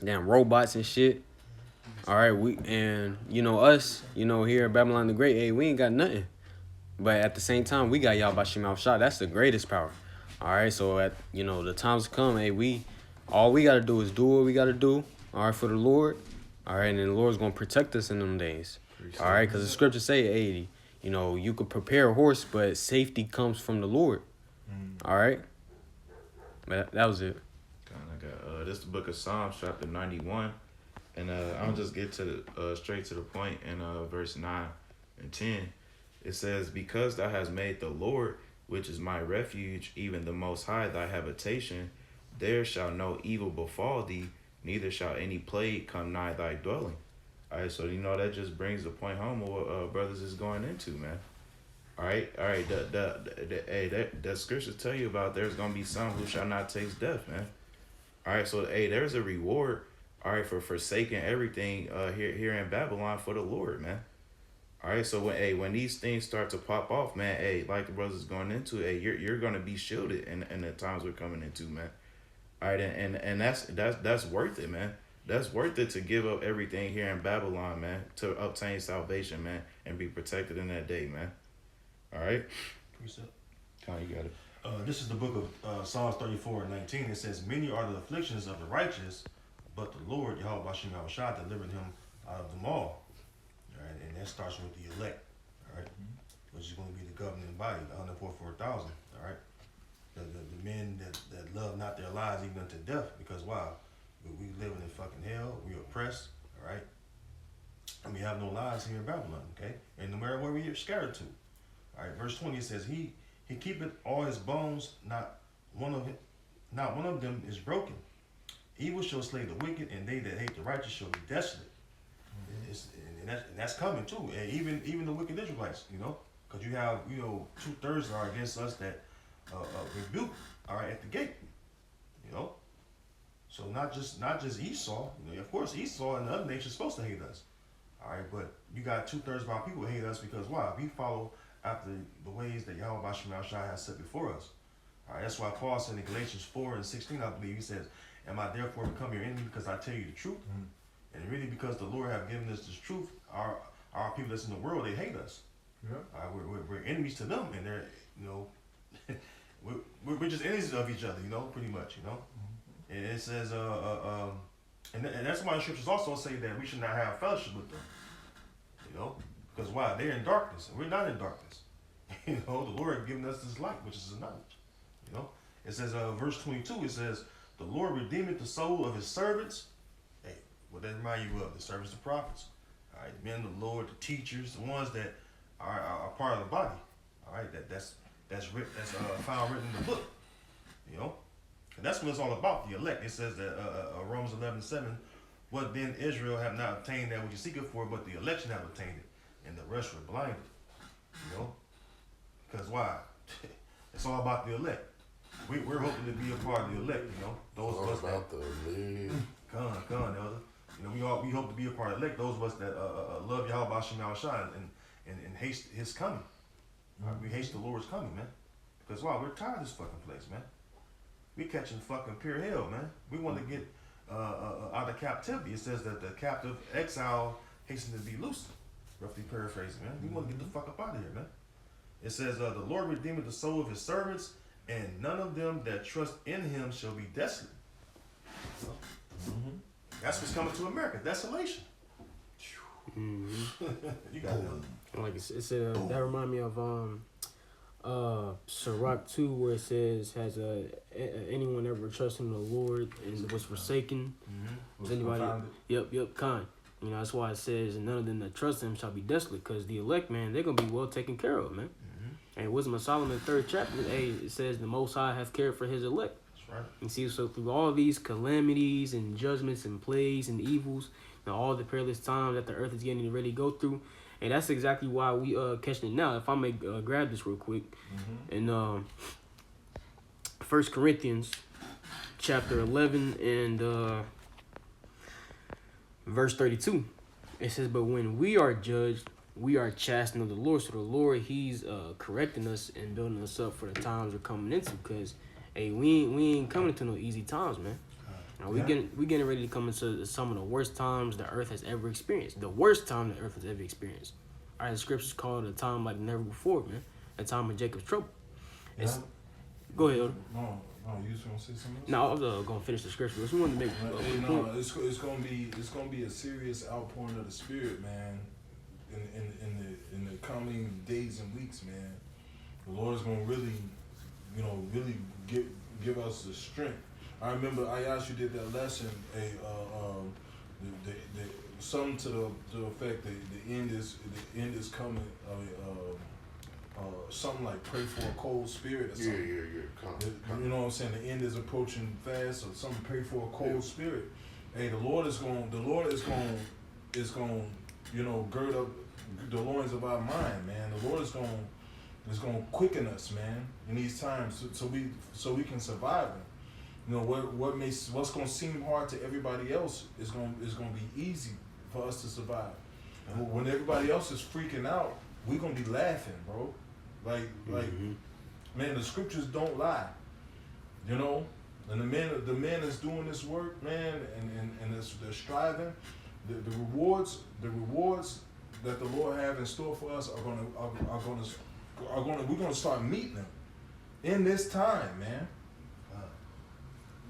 damn robots and shit. All right, you know, us, you know, here at Babylon the Great, hey, we ain't got nothing. But at the same time, we got Yahweh Shema Shah. That's the greatest power. All right, so at, you know, the times come, hey, all we gotta do is do what we gotta do. All right, for the Lord. All right, and then the Lord's gonna protect us in them days. All right, because the scriptures say, hey, you know, you could prepare a horse, but safety comes from the Lord. All right, but that was it. I got this is the book of Psalms, chapter 91, and I'm just get to straight to the point in verse 9 and 10. It says, "Because thou hast made the Lord, which is my refuge, even the Most High, thy habitation, there shall no evil befall thee, neither shall any plague come nigh thy dwelling." All right, so you know that just brings the point home of what brothers is going into, man. All right. The scriptures tell you about there's gonna be some who shall not taste death, man. All right, so hey, there's a reward, all right, for forsaking everything here in Babylon for the Lord, man. All right, so when these things start to pop off, man, hey, like the brothers going into, hey, you're gonna be shielded in the times we're coming into, man. All right, and that's worth it, man. That's worth it to give up everything here in Babylon, man, to obtain salvation, man, and be protected in that day, man. All right. Precept. Con, you got it. This is the book of Psalms 34 and 19. It says, "Many are the afflictions of the righteous, but the Lord, Yahweh Bashem Yahushua, delivered him out of them all." All right, and that starts with the elect, all right, which is going to be the governing body, the 144,000, all right. The men that love not their lives even unto death, because why? We living in fucking hell, we oppressed, all right, and we have no lives here in Babylon, okay, and no matter where we are scattered to. All right, verse 20 says, He keepeth all his bones, not one of them is broken. Evil shall slay the wicked, and they that hate the righteous shall be desolate. And that's coming too. And even the wicked Israelites, you know, because you have, you know, 2/3 are against us that rebuke, all right, at the gate, you know. So not just Esau, you know. Of course, Esau and the other nations supposed to hate us, all right. But you got 2/3 of our people hate us because why? We follow after the ways that Yahweh Bashem Yahushua has set before us. All right, that's why Paul said in Galatians 4 and 16, I believe, he says, "Am I therefore become your enemy because I tell you the truth?" And really because the Lord have given us this truth, our people that's in the world, they hate us. Yeah. We're enemies to them, and they're, you know, we're just enemies of each other, you know, pretty much, you know. And it says, and that's why the scriptures also say that we should not have fellowship with them, you know. Because why? They're in darkness, and we're not in darkness. You know, the Lord has given us this light, which is His knowledge. You know, it says, verse 22, it says, "The Lord redeemeth the soul of His servants." Hey, what that remind you of? The servants, the prophets. All right, the men of the Lord, the teachers, the ones that are part of the body. All right, that's found written in the book. You know, and that's what it's all about. The elect. It says that Romans 11:7. "What then Israel have not obtained that which you seek it for, but the election have obtained it. And the rest were blinded." You know? Because why? It's all about the elect. We're hoping to be a part of the elect, you know? Those of us about the elect. Come, elder. You know, we hope to be a part of the elect. Those of us that love Yahweh Bashem Yahushua and haste His coming. We haste the Lord's coming, man. Because why? We're tired of this fucking place, man. We catching fucking pure hell, man. We want to get out of captivity. It says that the captive exile hasten to be loosed. Roughly paraphrasing, man. We want to get the fuck up out of here, man. It says, "The Lord redeemeth the soul of His servants, and none of them that trust in Him shall be desolate." That's what's coming to America. Desolation. You got that. Like it said, that remind me of Sirach 2, where it says, "Has anyone ever trusted in the Lord and was forsaken?" Was anybody? Yep, kind. You know, that's why it says, "And none of them that trust Him shall be desolate," because the elect, man, they're gonna be well taken care of, man. And Wisdom of Solomon, 3rd chapter, it says, "The Most High hath cared for His elect." That's right. And see, so through all these calamities and judgments and plagues and evils and all the perilous times that the earth is getting ready to go through, And that's exactly why we catching it now. If I may grab this real quick. In 1 Corinthians chapter 11 and verse 32. It says, but when we are judged, we are chastened of the Lord. So the Lord, he's correcting us and building us up for the times we're coming into. Because, hey, we ain't coming into no easy times, man. Now, we getting ready to come into some of the worst times the earth has ever experienced. The worst time the earth has ever experienced. All right, the scriptures call it a time like never before, man. A time of Jacob's trouble. Go ahead, Elder. No, you just want to say something else? No, I was gonna finish the scripture. Just wanted to make it's gonna be a serious outpouring of the Spirit, man. In the coming days and weeks, man. The Lord is gonna really, really give us the strength. I remember Ayash, you did that lesson, something to the effect that the end is coming. Something like pray for a cold spirit or something. Yeah. You know what I'm saying? The end is approaching fast, or something. Pray for a cold spirit. Hey, the Lord is going, gird up the loins of our mind, man. The Lord is going to quicken us, man, in these times, so we can survive them. What's going to seem hard to everybody else is going to be easy for us to survive. When everybody else is freaking out, we're going to be laughing, bro. Like, man, the scriptures don't lie, And the men that's doing this work, man, and they're striving. The rewards that the Lord have in store for us we're gonna start meeting them in this time, man.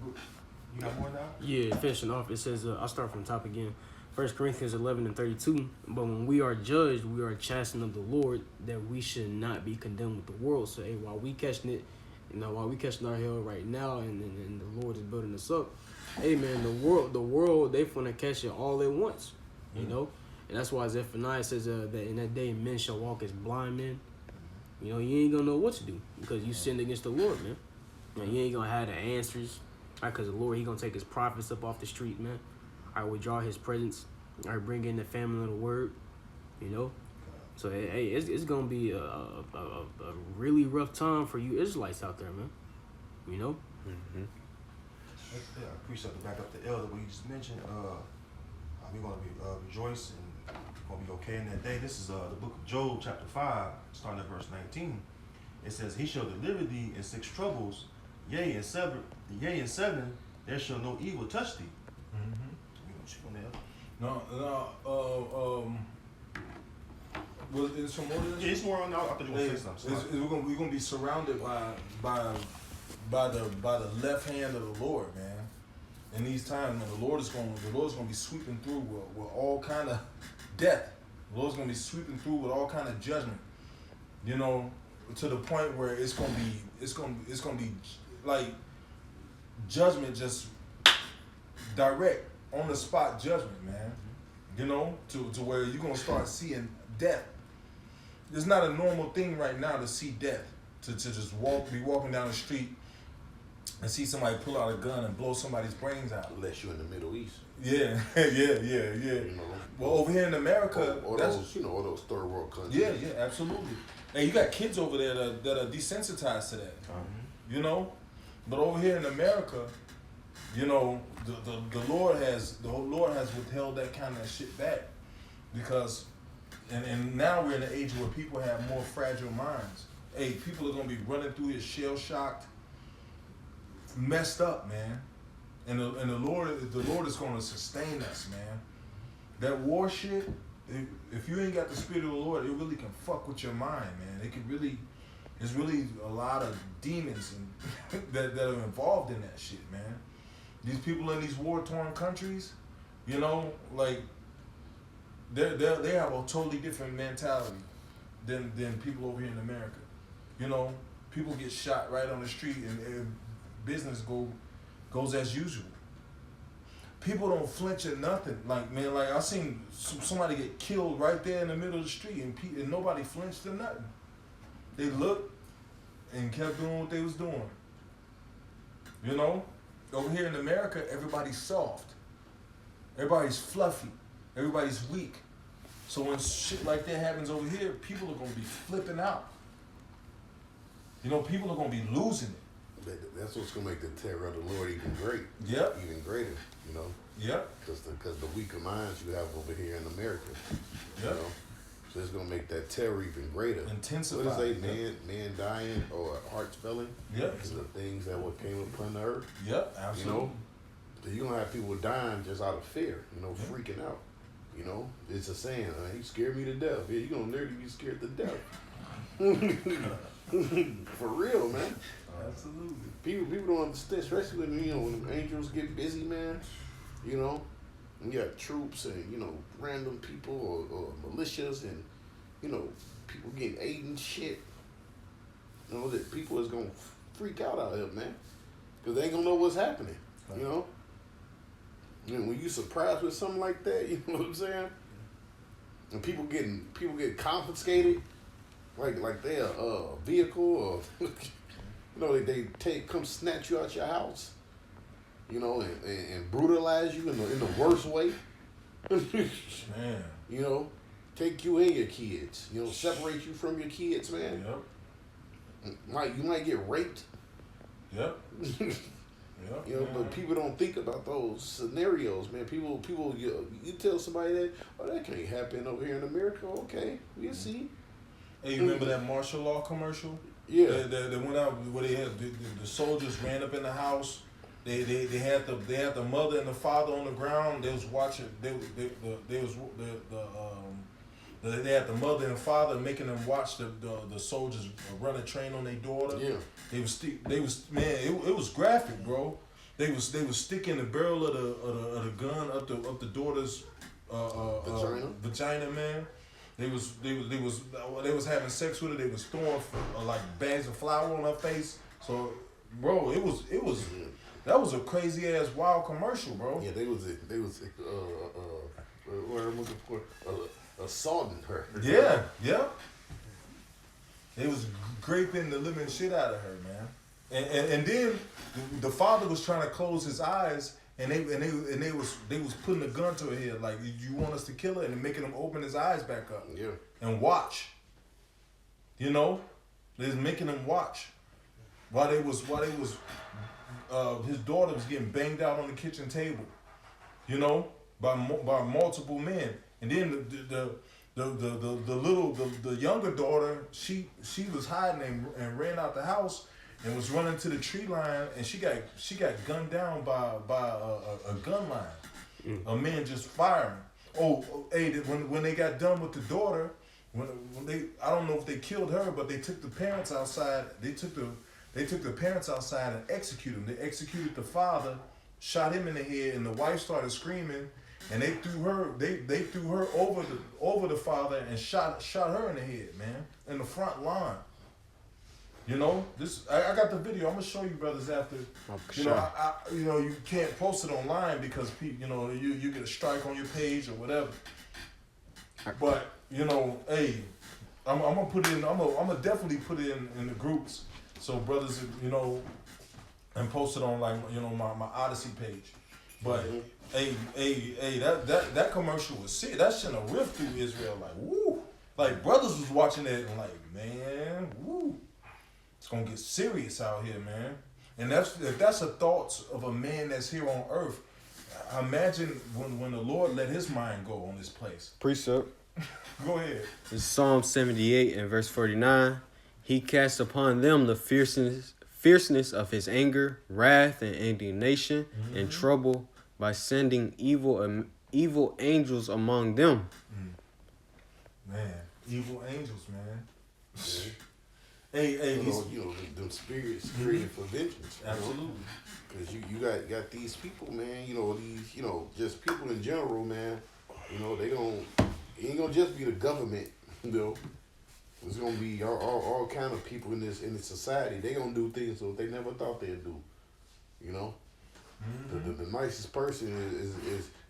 You got more now? Yeah, finishing off, it says, I'll start from the top again. 1 Corinthians 11 and 32. But when we are judged, we are chastened of the Lord, that we should not be condemned with the world. So, hey, while we catching it, while we catching our hell right now, and the Lord is building us up, hey, man, the world, they finna catch it all at once, And that's why Zephaniah says that in that day, men shall walk as blind men. You ain't gonna know what to do because you sinned against the Lord, man. You ain't gonna have the answers, right? Because the Lord, he gonna take his prophets up off the street, man. I withdraw his presence. I bring in the family of the word, So, hey, it's gonna be a really rough time for you Israelites out there, man. Yeah, I appreciate to back up the elder what you just mentioned. We're gonna be rejoicing, gonna be okay in that day. This is the book of Job, chapter 5, starting at verse 19. It says, "He shall deliver thee in 6 troubles, yea, in 7, there shall no evil touch thee." Was it some more than this? Yeah, it's more on. I thought you were gonna say something. We're gonna be surrounded by the left hand of the Lord, man. In these times, man, the Lord's gonna be sweeping through with all kind of death. The Lord's gonna be sweeping through with all kind of judgment. To the point where it's gonna be like judgment, just direct on the spot judgment, man. To where you're gonna start seeing death. It's not a normal thing right now to see death. To just be walking down the street and see somebody pull out a gun and blow somebody's brains out. Unless you're in the Middle East. Yeah. Well, over here in America, or those third world countries. Yeah, absolutely. And you got kids over there that are desensitized to that. But over here in America, the Lord has withheld that kind of shit back because, and now we're in an age where people have more fragile minds. Hey, people are gonna be running through here shell shocked, messed up, man. And the Lord is gonna sustain us, man. That war shit, if you ain't got the Spirit of the Lord, it really can fuck with your mind, man. It's really a lot of demons that are involved in that shit, man. These people in these war-torn countries, they have a totally different mentality than people over here in America. People get shot right on the street and business goes as usual. People don't flinch at nothing. I seen somebody get killed right there in the middle of the street and nobody flinched at nothing. They looked and kept doing what they was doing. Over here in America, everybody's soft. Everybody's fluffy. Everybody's weak. So when shit like that happens over here, people are gonna be flipping out. You know, people are gonna be losing it. That's what's gonna make the terror of the Lord even Yep. even greater. You know, Yep. because the weaker minds you have over here in America. You Yep. know, so it's gonna make that terror even greater. Intensify. What is they man dying or hearts failing? Yep. Is the things that what came upon the earth. Yep. You Absolutely. know, so you're gonna have people dying just out of fear. You know, freaking out. You know, it's a saying. He scared me to death. Yeah, you're gonna literally be scared to death. For real, man. Absolutely. People don't understand, especially when when the angels get busy, man. You know, and you got troops and random people or militias and people getting aid and shit. You know that people is gonna freak out here, man, because they ain't gonna know what's happening. You know, and when you surprised with something like that, you know what I'm saying? And people get confiscated, like their vehicle or. They come snatch you out your house, and brutalize you in the worst way. Man. Take you and your kids. Separate you from your kids, man. Yep. You might get raped. Yep. Yep. But people don't think about those scenarios, man. People, you tell somebody that can't happen over here in America. Okay, we'll see. Hey, you remember that martial law commercial? Yeah. They went out where they had the soldiers ran up in the house. They had the mother and the father on the ground. They was watching. They had the mother and father making them watch the soldiers run a train on their daughter. Yeah. They was man. It was graphic, bro. They was sticking the barrel of the gun up the daughter's vagina, man. They was having sex with her. They was throwing like bags of flour on her face. So, bro, it was that was a crazy ass wild commercial, bro. Yeah, they was what I'm looking for, assaulting her. Yeah. They was graping the living shit out of her, man. And then the father was trying to close his eyes. And they was putting a gun to her head, like, you want us to kill her, and making him open his eyes back up. Yeah. And watch. They was making him watch. While his daughter was getting banged out on the kitchen table. By multiple men. And then the younger daughter, she was hiding and ran out the house. And was running to the tree line, and she got gunned down by a gun line. A man just firing. When they got done with the daughter, when I don't know if they killed her, but they took the parents outside. They took the parents outside and executed them. They executed the father, shot him in the head, and the wife started screaming. And they threw her over the father and shot her in the head, man, in the front lawn. I got the video. I'm gonna show you brothers after. You can't post it online because people, you get a strike on your page or whatever. But hey, I'm gonna put it in. I'm gonna definitely put it in the groups so brothers, and post it on my Odyssey page. But hey, that commercial was sick. That shit a rift through Israel, like woo. Like brothers was watching that and like, man, woo. It's gonna get serious out here, man. And if that's the thoughts of a man that's here on earth, imagine when the Lord let his mind go on this place. Precept. Go ahead. In Psalm 78 and verse 49, he cast upon them the fierceness of his anger, wrath, and indignation, and trouble by sending evil angels among them. Man, evil angels, man. Yeah. Hey, them spirits created for vengeance. Absolutely. Because you got these people, man. Just people in general, man. It ain't gonna just be the government. It's gonna be all kind of people in this society. They gonna do things that they never thought they'd do. The nicest person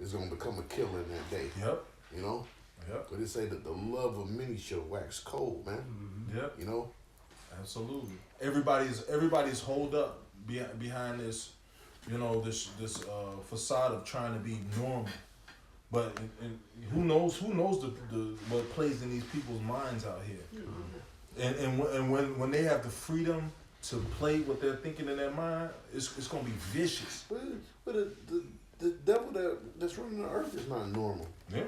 is gonna become a killer in that day. Yep. Yep. But they say that the love of many shall wax cold, man. Yep. Absolutely. Everybody's holed up behind this, this facade of trying to be normal. But who knows the what plays in these people's minds out here, and when they have the freedom to play what they're thinking in their mind, it's gonna be vicious. But the devil that's running the earth is not normal. Yeah.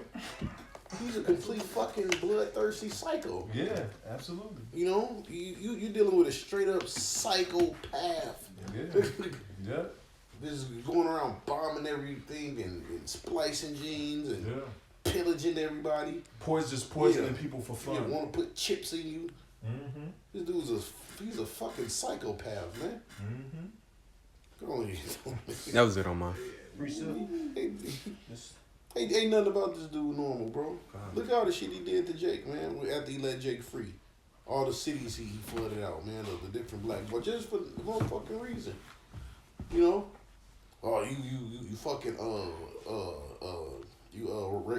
He's a complete fucking bloodthirsty psycho. Yeah, absolutely. You know, you dealing with a straight up psychopath. Yeah. Yeah. Just going around bombing everything and splicing genes and Yeah. pillaging everybody. Poisoning people for fun. Yeah, want to put chips in you. Mm-hmm. This dude's he's a fucking psychopath, man. Mm-hmm. Go on, That was it on mine. ain't nothing about this dude normal, bro. Look at all the shit he did to Jake, man. After he let Jake free, all the cities he flooded out, man, of the different black boys, just for no fucking reason. You know, oh you fucking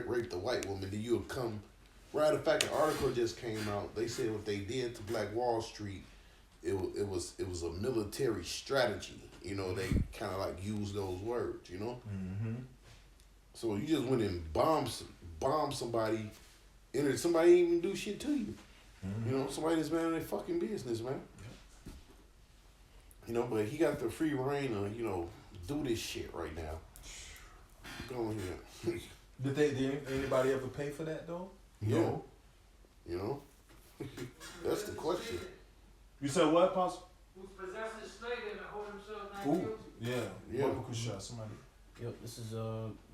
raped a white woman, then you'll come. Right, the fact the article just came out, they said what they did to Black Wall Street, it was a military strategy. You know, they kind of like used those words. You know, so you just went and bombed somebody, and somebody didn't even do shit to you. You know, somebody that's man in their fucking business, man. You know, but he got the free reign to, do this shit right now. Go on here. Did anybody ever pay for that though? Yeah. No. You know? That's the question. You said what, Apostle? Who possesses slavery and hold themselves not Ooh. guilty. Yeah. Yeah. Michael could shot somebody. Yep, this is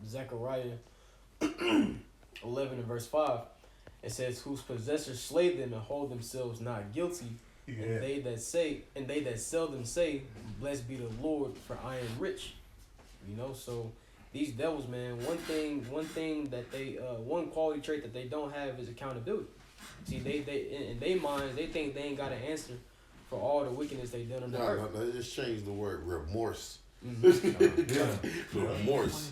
Zechariah 11 and verse 5. It says, whose possessors slay them and hold themselves not guilty, and they that seldom say, blessed be the Lord, for I am rich. You know, so these devils, man, one thing that they one quality trait that they don't have is accountability. See, they in their minds, they think they ain't got an answer for all the wickedness they done on the earth. No, just change the word remorse. Yeah. Remorse.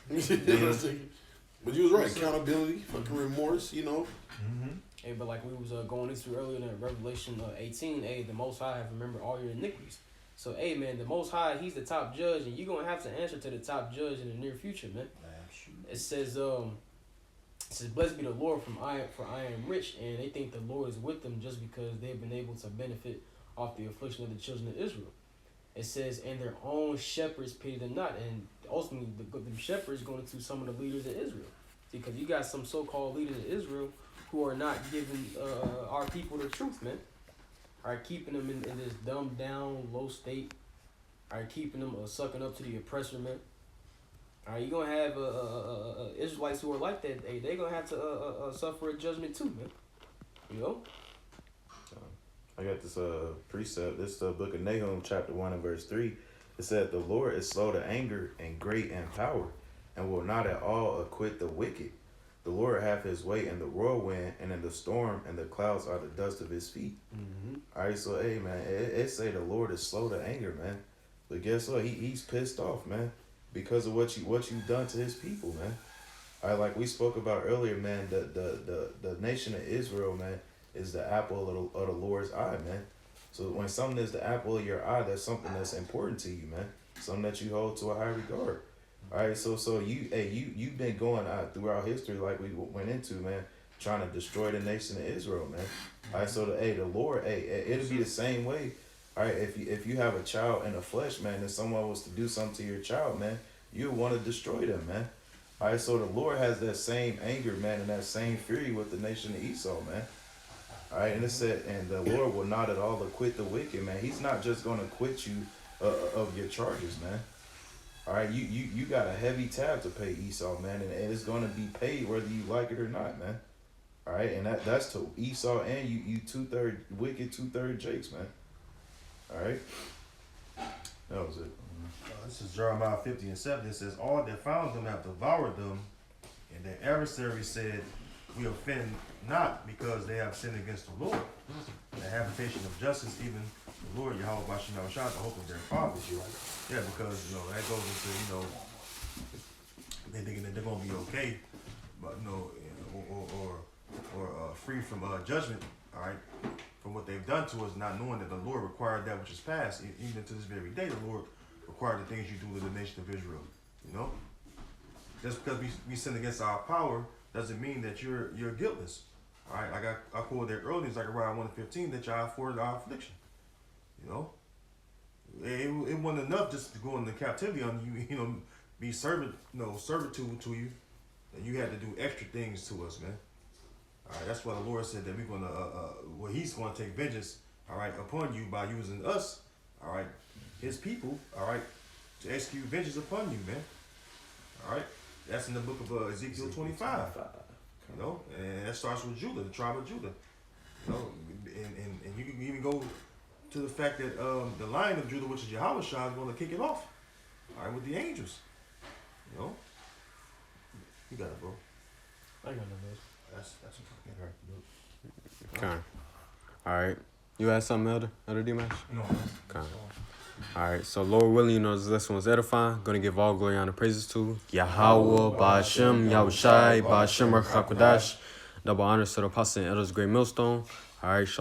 23. But you was right, accountability, fucking remorse, you know. Hey, but like we was going into earlier in Revelation 18, hey, the Most High have remembered all your iniquities. So, hey, man, the Most High, he's the top judge, and you're going to have to answer to the top judge in the near future, man. It says, blessed be the Lord, for I am rich, and they think the Lord is with them just because they've been able to benefit off the affliction of the children of Israel. It says, and their own shepherds pity them not, and ultimately the shepherds going to some of the leaders of Israel. Because you got some so-called leaders of Israel who are not giving our people the truth, man. Are keeping them in this dumbed down, low state. Are keeping them sucking up to the oppressor, man. Are you gonna have Israelites who are like that? Hey, they're gonna have to suffer a judgment too, man. You know. I got this precept. This is the book of Nahum, chapter 1 and verse 3. It said, the Lord is slow to anger and great in power, and will not at all acquit the wicked. The Lord hath his way in the whirlwind, and in the storm, and the clouds are the dust of his feet. All right, so hey, man, it say the Lord is slow to anger, man. But guess what? He's pissed off, man, because of what you've done to his people, man. All right, like we spoke about earlier, man. The nation of Israel, man, is the apple of the Lord's eye, man. So when something is the apple of your eye, that's something that's important to you, man. Something that you hold to a high regard. All right, so you've been going out throughout history, like we went into, man, trying to destroy the nation of Israel, man. All right, so the Lord, it'll be the same way. All right, if you have a child in the flesh, man, and someone was to do something to your child, man, you want to destroy them, man. All right, so the Lord has that same anger, man, and that same fury with the nation of Esau, man. All right, and it said, and the Lord will not at all acquit the wicked, man. He's not just going to acquit you of your charges, man. All right, you got a heavy tab to pay Esau, man, and it's going to be paid whether you like it or not, man. All right, and that's to Esau and you 2/3 wicked, 2/3 Jakes, man. All right, that was it. This is Jeremiah 50 and 7. It says, all that found them have devoured them, and their adversaries said, we offend not because they have sinned against the Lord. The habitation of justice, even the Lord, Yahweh Bashim Yahushua, the hope of their fathers. Yeah, because, that goes into, they thinking that they're going to be okay, but, or free from judgment, all right, from what they've done to us, not knowing that the Lord required that which is past. Even to this very day, the Lord required the things you do to the nation of Israel, just because we sin against our power doesn't mean that you're guiltless. All right, like I quoted there earlier, Zechariah 1:15, that y'all afforded our affliction. You know, it wasn't enough just to go into captivity on you. You know, be servitude to you. And you had to do extra things to us, man. All right, that's why the Lord said that we're gonna, He's gonna take vengeance, all right, upon you by using us, all right, His people, all right, to execute vengeance upon you, man. All right, that's in the book of Ezekiel 25. You know, and that starts with Judah, the tribe of Judah. You know, and you can even go to the fact that the Lion of Judah, which is Yahweh Shah, is going to kick it off, all right, with the angels. You know, you got it, bro. I got no man. That's Okay. All right. You had something, Elder D-Mash? No. Okay. All right. So, Lord willing, you know this lesson was edifying. Going to give all glory, honor, praises to Yahweh, Ba'ashem, Yahushai, Ba'ashem, Hakodash. Double honors to the apostle and elders, great millstone. All right. Shalom.